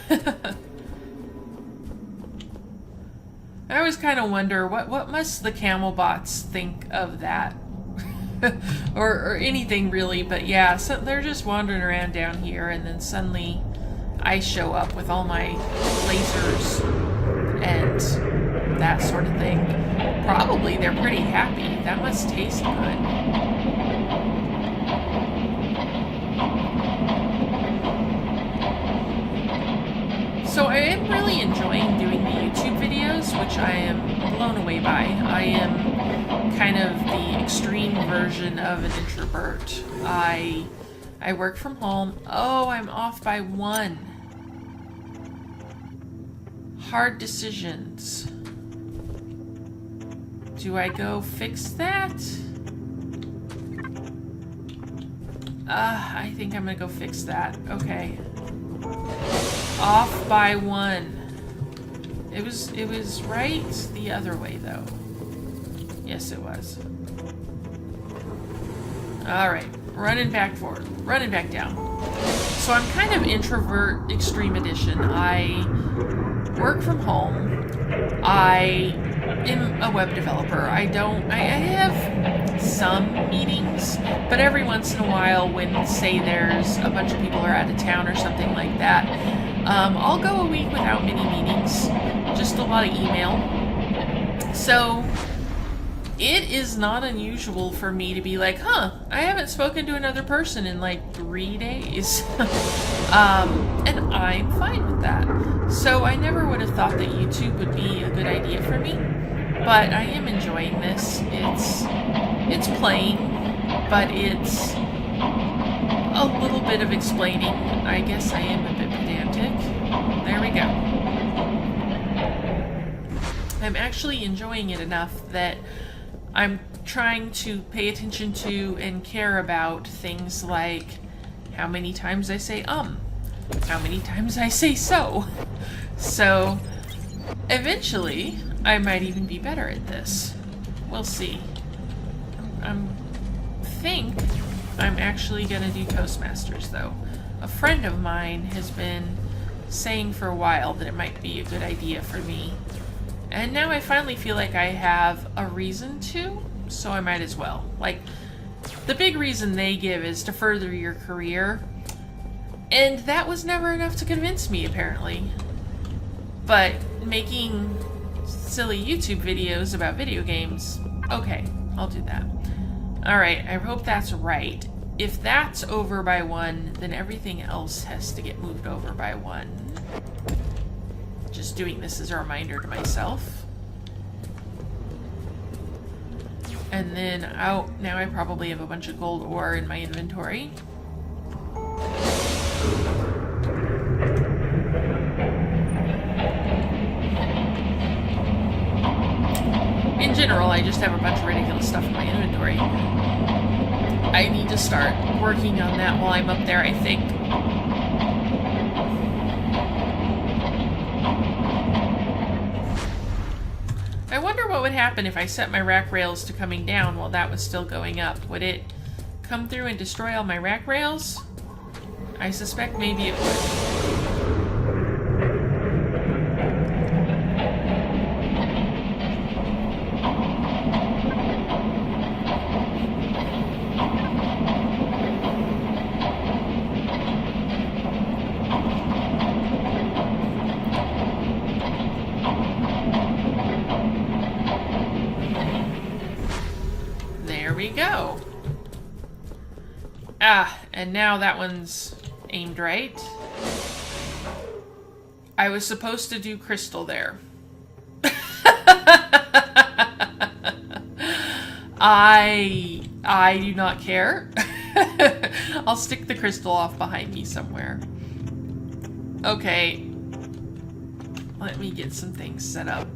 always kind of wonder what must the camel bots think of that, or anything really. But yeah, so they're just wandering around down here, and then suddenly I show up with all my lasers and that sort of thing. Probably they're pretty happy. That must taste good. So I am really enjoying doing the YouTube videos, which I am blown away by. I am kind of the extreme version of an introvert. I work from home. Oh, I'm off by 1. Hard decisions. Do I go fix that? I think I'm gonna go fix that. Okay. Off by 1. It was right the other way though. Yes, it was. Alright. Running back forward. Running back down. So I'm kind of introvert extreme edition. I work from home. I am a web developer. I have some meetings, but every once in a while when, say, there's a bunch of people are out of town or something like that, I'll go a week without many meetings. Just a lot of email. So it is not unusual for me to be like, I haven't spoken to another person in like 3 days. And I'm fine with that. So I never would have thought that YouTube would be a good idea for me. But I am enjoying this. It's plain, but it's a little bit of explaining. I guess I am a bit pedantic. There we go. I'm actually enjoying it enough that I'm trying to pay attention to and care about things like how many times I say how many times I say so. So eventually I might even be better at this. We'll see. I think I'm actually gonna do Toastmasters though. A friend of mine has been saying for a while that it might be a good idea for me. And now I finally feel like I have a reason to, so I might as well. Like, the big reason they give is to further your career. And that was never enough to convince me, apparently. But making silly YouTube videos about video games, okay, I'll do that. Alright, I hope that's right. If that's over by 1, then everything else has to get moved over by 1. Just doing this as a reminder to myself. And then now I probably have a bunch of gold ore in my inventory. In general, I just have a bunch of ridiculous stuff in my inventory. I need to start working on that while I'm up there, I think. I wonder what would happen if I set my rack rails to coming down while that was still going up. Would it come through and destroy all my rack rails? I suspect maybe it would. Go. And now that one's aimed right. I was supposed to do crystal there. I do not care. I'll stick the crystal off behind me somewhere. Okay. Let me get some things set up.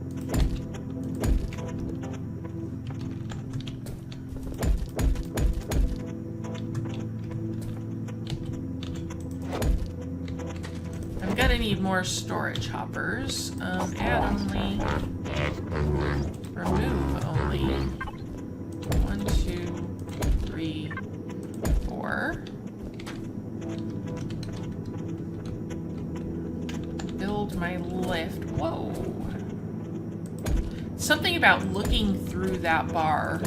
I'm gonna need more storage hoppers. Add only. Remove only. 1, 2, 3, 4. Build my lift. Whoa. Something about looking through that bar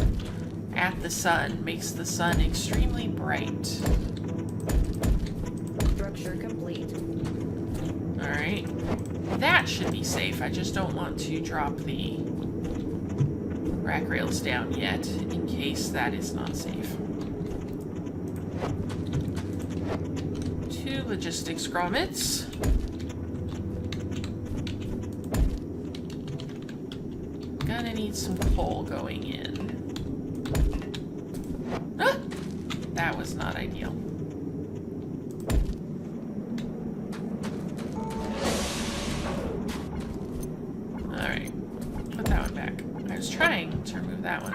at the sun makes the sun extremely bright. Structure complete. Alright. That should be safe. I just don't want to drop the rack rails down yet, in case that is not safe. 2 logistics grommets. Gonna need some coal going in. That was not ideal. Alright. Put that one back. I was trying to remove that one.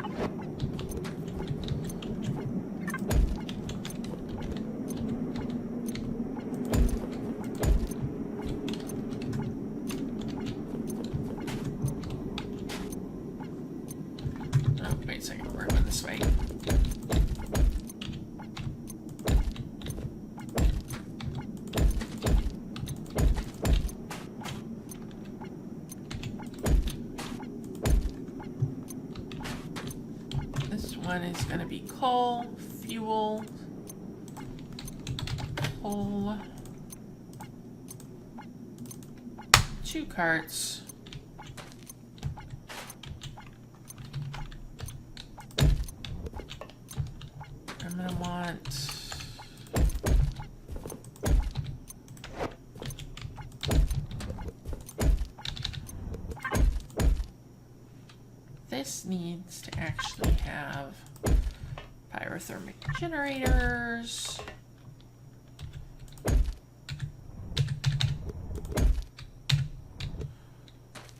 Oh, wait a second. We're going this way. One is going to be coal, fuel, coal, 2 carts, I'm going to want this needs to actually have pyrothermic generators.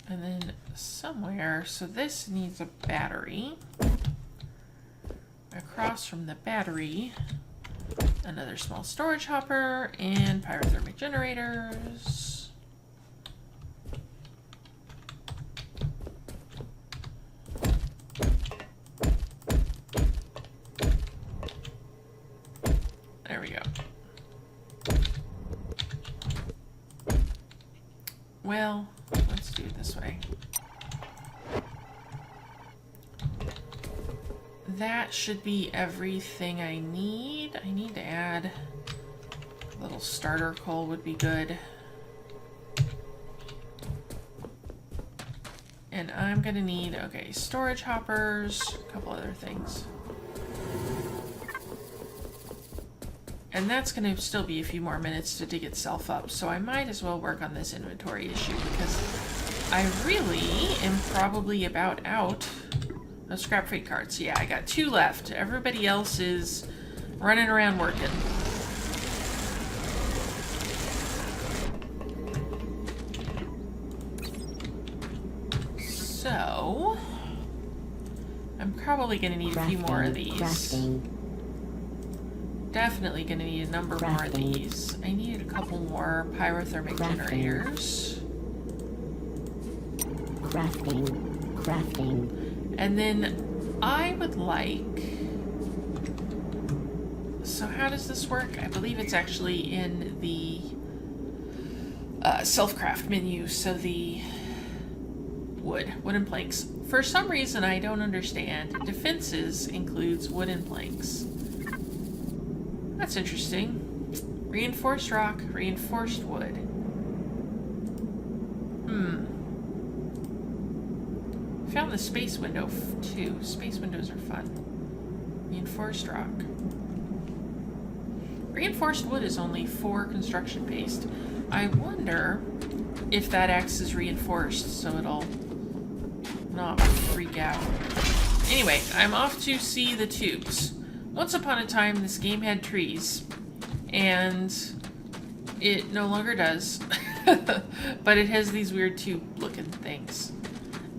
And then somewhere, so this needs a battery. Across from the battery, another small storage hopper and pyrothermic generators. Well, let's do it this way. That should be everything I need. I need to add a little starter coal would be good. And I'm gonna need, okay, storage hoppers, a couple other things. And that's going to still be a few more minutes to dig itself up, so I might as well work on this inventory issue because I really am probably about out of scrap freight carts. Yeah, I got 2 left. Everybody else is running around working. So, I'm probably going to need a few more of these. Definitely going to need a number more of these. I need a couple more pyrothermic generators. Crafting. And then I would like... So how does this work? I believe it's actually in the self-craft menu. So the wooden planks. For some reason I don't understand. Defenses includes wooden planks. That's interesting. Reinforced rock, reinforced wood. Found the space window too. Space windows are fun. Reinforced rock. Reinforced wood is only 4 construction paste. I wonder if that acts as reinforced so it'll not freak out. Anyway, I'm off to see the tubes. Once upon a time, this game had trees, and it no longer does, but it has these weird tube-looking things,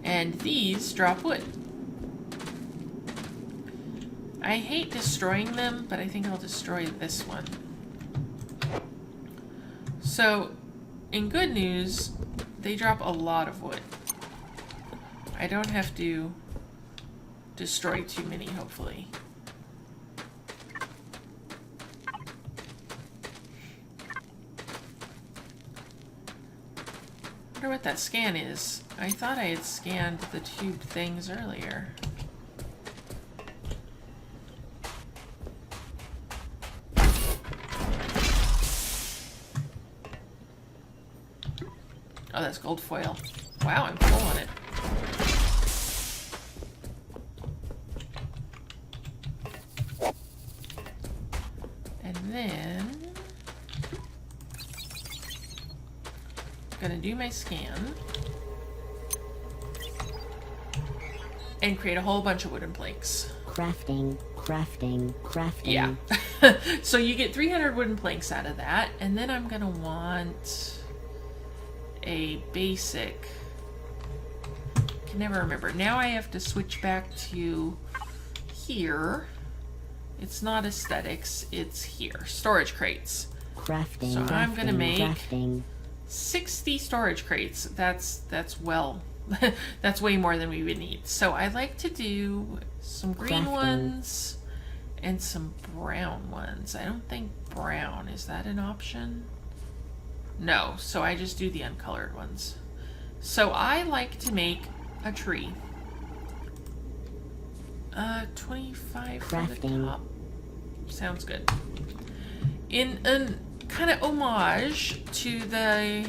and these drop wood. I hate destroying them, but I think I'll destroy this one. So, in good news, they drop a lot of wood. I don't have to destroy too many, hopefully. I wonder what that scan is. I thought I had scanned the tube things earlier. Oh, that's gold foil. Wow, I'm full on it. And then gonna do my scan and create a whole bunch of wooden planks. Crafting, crafting, crafting. Yeah. So you get 300 wooden planks out of that, and then I'm gonna want a basic. Can never remember. Now I have to switch back to here. It's not aesthetics, it's here. Storage crates. Crafting, So I'm gonna make crafting. 60 storage crates. That's well, that's way more than we would need. So I like to do some green ones and some brown ones. I don't think brown, is that an option? No, so I just do the uncolored ones. So I like to make a tree. 25 from the Crafting. top. Sounds good. In a kind of homage to the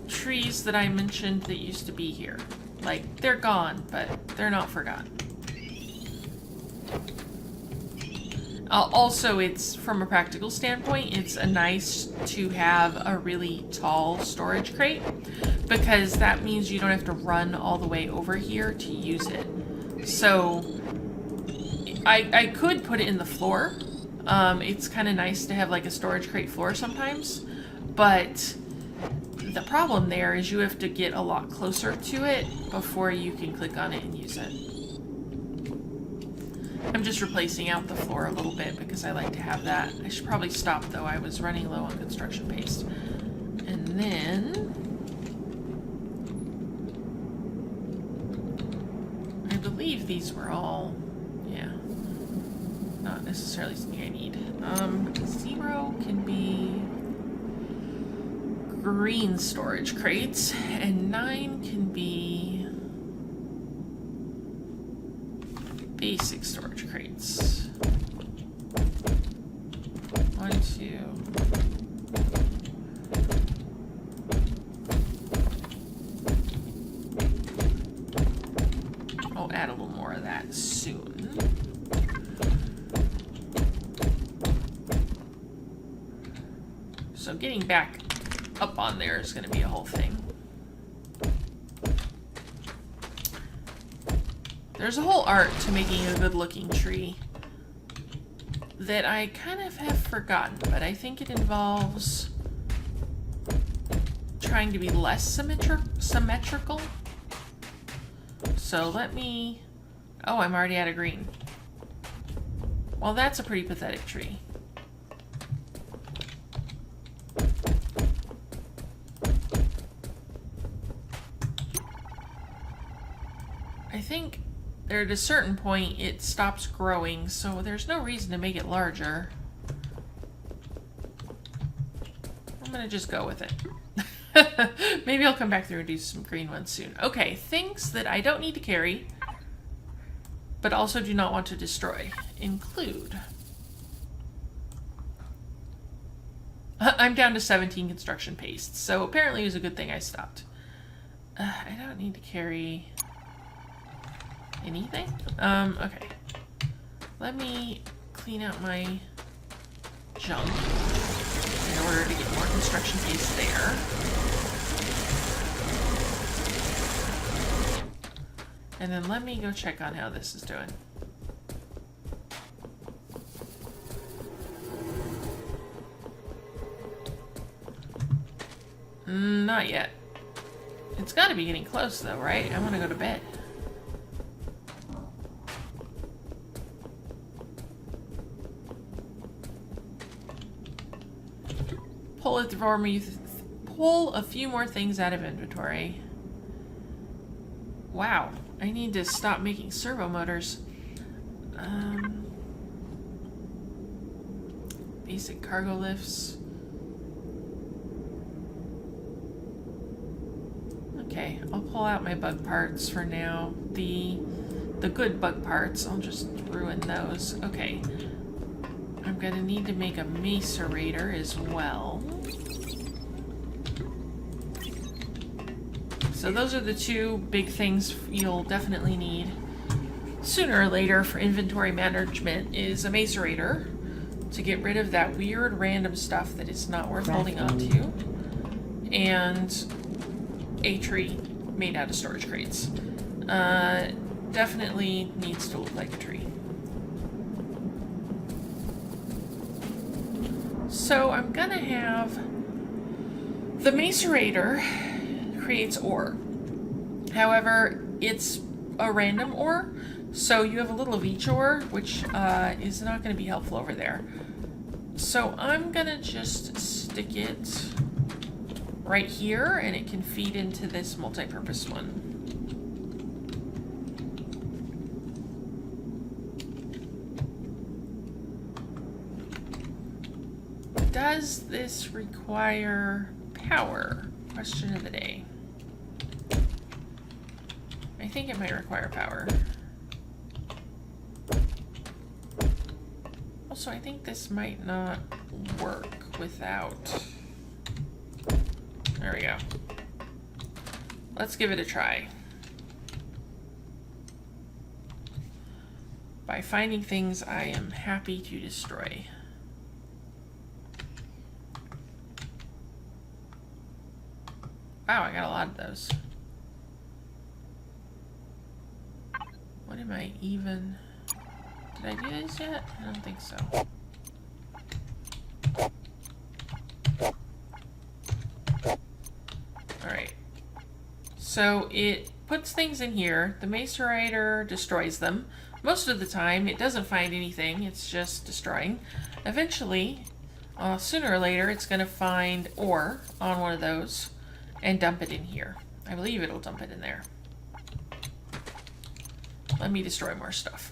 trees that I mentioned that used to be here. Like, they're gone, but they're not forgotten. Also, it's, from a practical standpoint, it's nice to have a really tall storage crate, because that means you don't have to run all the way over here to use it. So, I could put it in the floor. It's kind of nice to have like a storage crate floor sometimes, but the problem there is you have to get a lot closer to it before you can click on it and use it. I'm just replacing out the floor a little bit because I like to have that. I should probably stop though, I was running low on construction paste. And then I believe these were all, yeah, not necessarily something I need. 0 can be green storage crates, and 9 can be basic storage crates. 1, 2. I'll add a little more of that soon. So getting back up on there is going to be a whole thing. There's a whole art to making a good looking tree that I kind of have forgotten, but I think it involves trying to be less symmetrical. So let me, oh, I'm already out of green. Well, that's a pretty pathetic tree. I think at a certain point it stops growing, so there's no reason to make it larger. I'm gonna just go with it. Maybe I'll come back through and do some green ones soon. Okay, things that I don't need to carry, but also do not want to destroy, include... I'm down to 17 construction paste, so apparently it was a good thing I stopped. I don't need to carry... anything? Okay. Let me clean out my junk in order to get more construction paste there. And then let me go check on how this is doing. Not yet. It's gotta be getting close though, right? I wanna go to bed. Pull a few more things out of inventory. Wow, I need to stop making servo motors. Basic cargo lifts. Okay, I'll pull out my bug parts for now. The good bug parts, I'll just ruin those. Okay. I'm gonna need to make a macerator as well. So those are the two big things you'll definitely need sooner or later for inventory management, is a macerator to get rid of that weird random stuff that is not worth holding on to, and a tree made out of storage crates. definitely needs to look like a tree. So I'm gonna have the macerator creates ore. However, it's a random ore, so you have a little of each ore, which is not going to be helpful over there. So I'm gonna just stick it right here, and it can feed into this multi-purpose one. Does this require power? Question of the day. I think it might require power. Also, I think this might not work without... There we go. Let's give it a try. By finding things I am happy to destroy. Wow, I got a lot of those. What am I even... Did I do this yet? I don't think so. Alright. So it puts things in here. The macerator destroys them. Most of the time, it doesn't find anything. It's just destroying. Eventually, sooner or later, it's going to find ore on one of those and dump it in here. I believe it'll dump it in there. Let me destroy more stuff.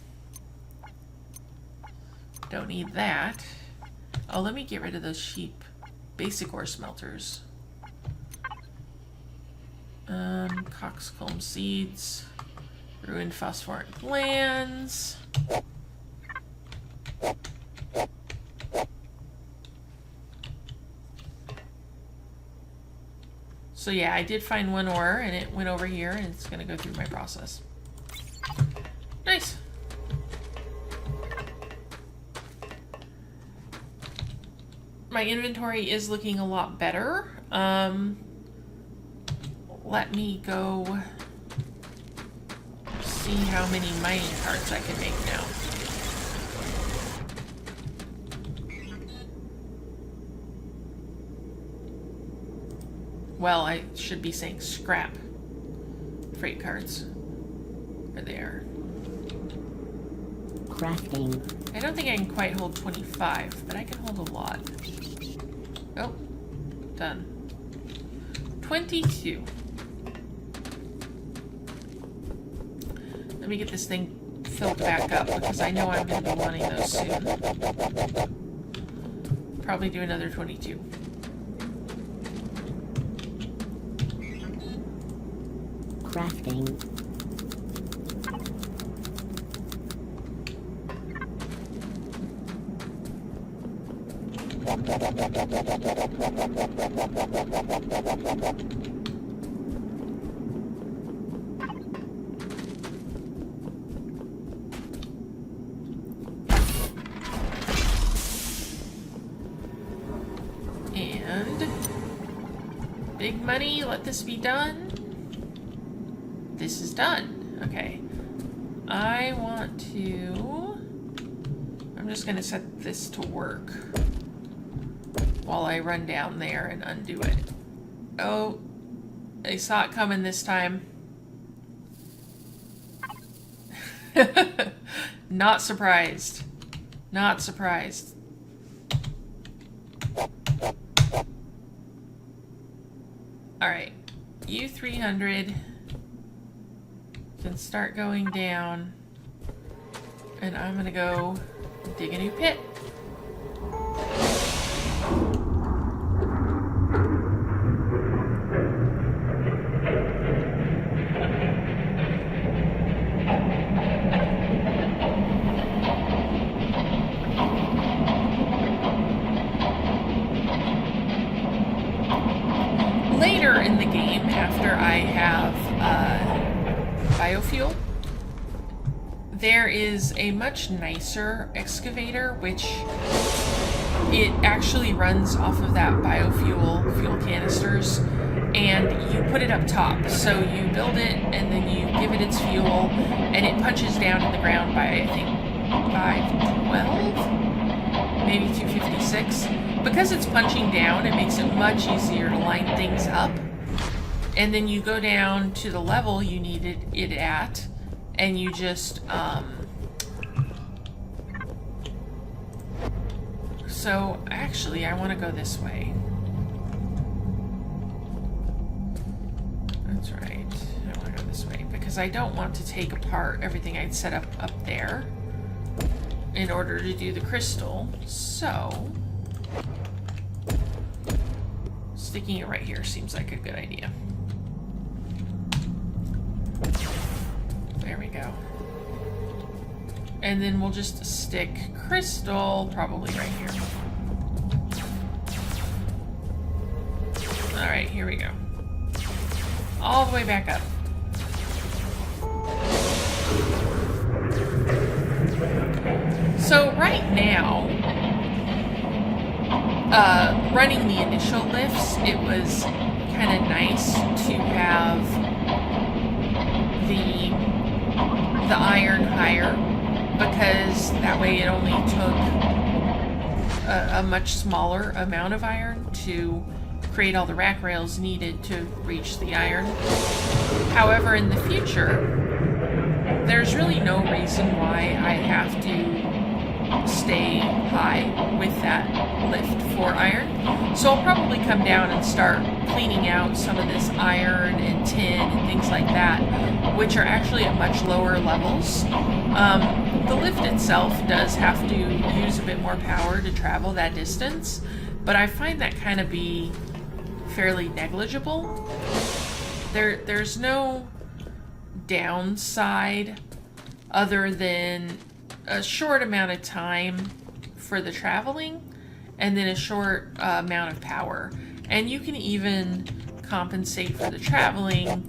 Don't need that. Oh, let me get rid of those cheap basic ore smelters. Coxcomb seeds. Ruined phosphoric glands. So yeah, I did find one ore, and it went over here, and it's gonna go through my process. Nice. My inventory is looking a lot better. Let me go see how many mining carts I can make now. Well, I should be saying scrap freight carts. Are there? Crafting. I don't think I can quite hold 25, but I can hold a lot. Oh, done. 22. Let me get this thing filled back up, because I know I'm going to be wanting those soon. Probably do another 22. Crafting. And big money, let this be done. This is done. Okay. I want to... I'm just going to set this to work while I run down there and undo it. Oh, I saw it coming this time. Not surprised. Not surprised. Alright. You 300 can start going down. And I'm gonna go dig a new pit. Later in the game, after I have biofuel, there is a much nicer excavator, which it actually runs off of that biofuel fuel canisters, and you put it up top. So you build it, and then you give it its fuel, and it punches down in the ground by, I think, 512, maybe 256. Because it's punching down, it makes it much easier to line things up. And then you go down to the level you needed it at, and you just, so actually I want to go this way. That's right, I want to go this way, because I don't want to take apart everything I'd set up there in order to do the crystal, so sticking it right here seems like a good idea. There we go. And then we'll just stick crystal probably right here. Alright, here we go. All the way back up. So right now, running the initial lifts, it was kind of nice to have the iron higher, because that way it only took a much smaller amount of iron to create all the rack rails needed to reach the iron. However, in the future, there's really no reason why I have to stay high with that lift for iron. So I'll probably come down and start cleaning out some of this iron and tin and things like that, which are actually at much lower levels. The lift itself does have to use a bit more power to travel that distance, but I find that kind of be fairly negligible. There's no downside other than a short amount of time for the traveling and then a short amount of power. And you can even compensate for the traveling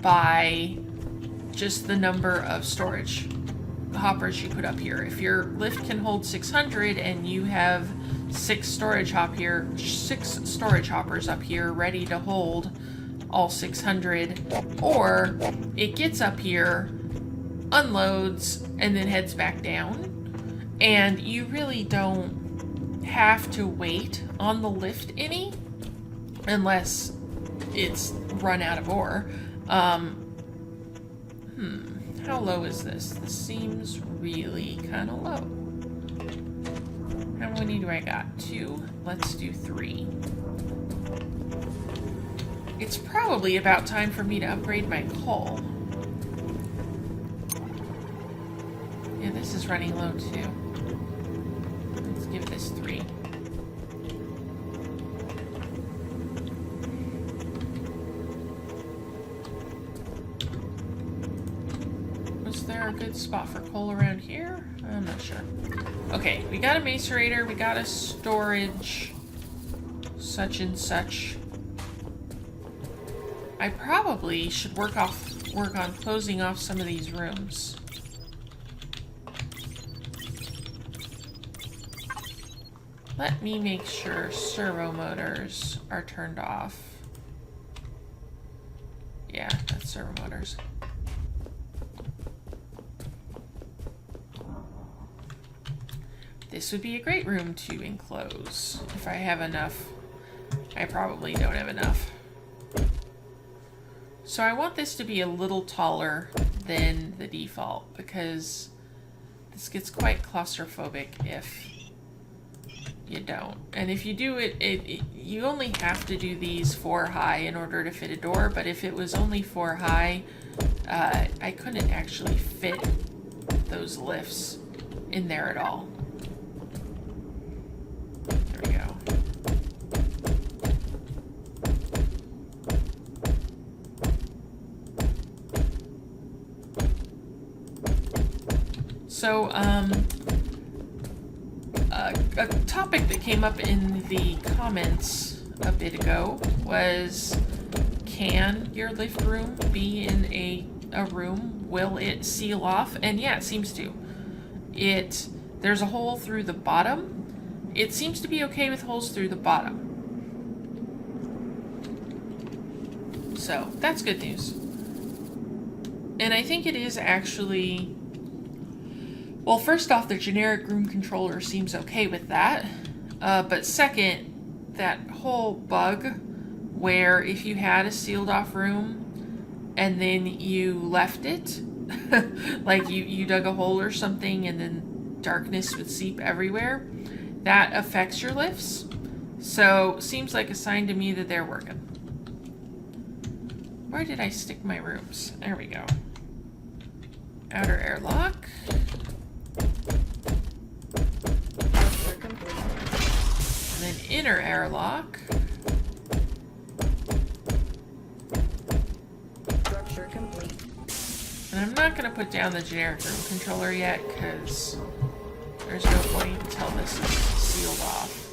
by just the number of storage hoppers you put up here. If your lift can hold 600 and you have six storage hoppers up here ready to hold all 600, or it gets up here, unloads, and then heads back down, and you really don't have to wait on the lift any unless it's run out of ore. How low is this? This seems really kind of low. How many do I got? 2? Let's do 3. It's probably about time for me to upgrade my coal. Yeah, this is running low too. Let's give this 3. Was there a good spot for coal around here? I'm not sure. Okay, we got a macerator, we got a storage, such and such. I probably should work on closing off some of these rooms. Let me make sure servo motors are turned off. Yeah, that's servo motors. This would be a great room to enclose if I have enough. I probably don't have enough. So I want this to be a little taller than the default, because this gets quite claustrophobic if you don't. And if you do it, you only have to do these 4 high in order to fit a door, but if it was only 4 high, I couldn't actually fit those lifts in there at all. There we go. So, a topic that came up in the comments a bit ago was, can your lift room be in a room? Will it seal off? And yeah, it seems to. There's a hole through the bottom. It seems to be okay with holes through the bottom. So that's good news. And I think it is actually, well, first off, the generic room controller seems okay with that. But second, that whole bug where if you had a sealed off room and then you left it, like you dug a hole or something and then darkness would seep everywhere, that affects your lifts. So seems like a sign to me that they're working. Where did I stick my rooms? There we go. Outer airlock. And then inner airlock. Structure complete. And I'm not going to put down the generic room controller yet because there's no point until this is sealed off.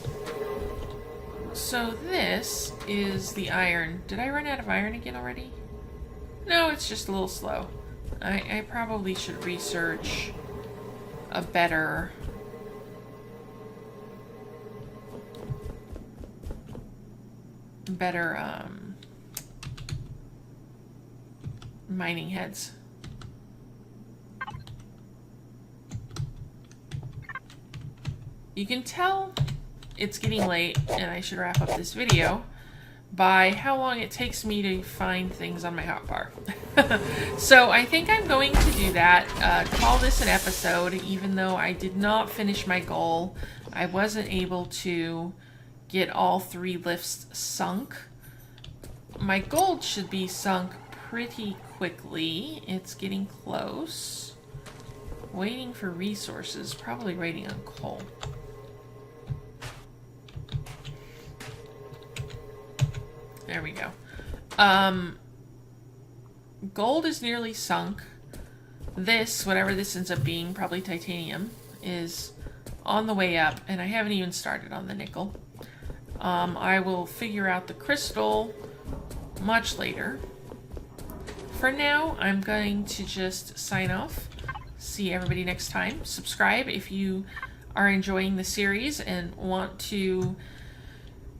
So this is the iron. Did I run out of iron again already? No, it's just a little slow. I probably should research a better mining heads. You can tell it's getting late and I should wrap up this video by how long it takes me to find things on my hotbar. So I think I'm going to do that, call this an episode, even though I did not finish my goal. I wasn't able to get all 3 lifts sunk. My gold should be sunk pretty quickly. It's getting close. Waiting for resources, probably waiting on coal. There we go. Gold is nearly sunk. This, whatever this ends up being, probably titanium, is on the way up, and I haven't even started on the nickel. I will figure out the crystal much later. For now, I'm going to just sign off. See everybody next time. Subscribe if you are enjoying the series and want to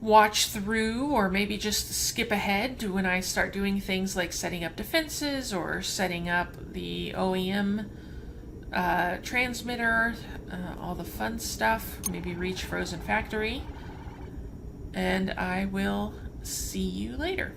watch through or maybe just skip ahead to when I start doing things like setting up defenses or setting up the OEM transmitter, all the fun stuff, maybe reach Frozen Factory. And I will see you later.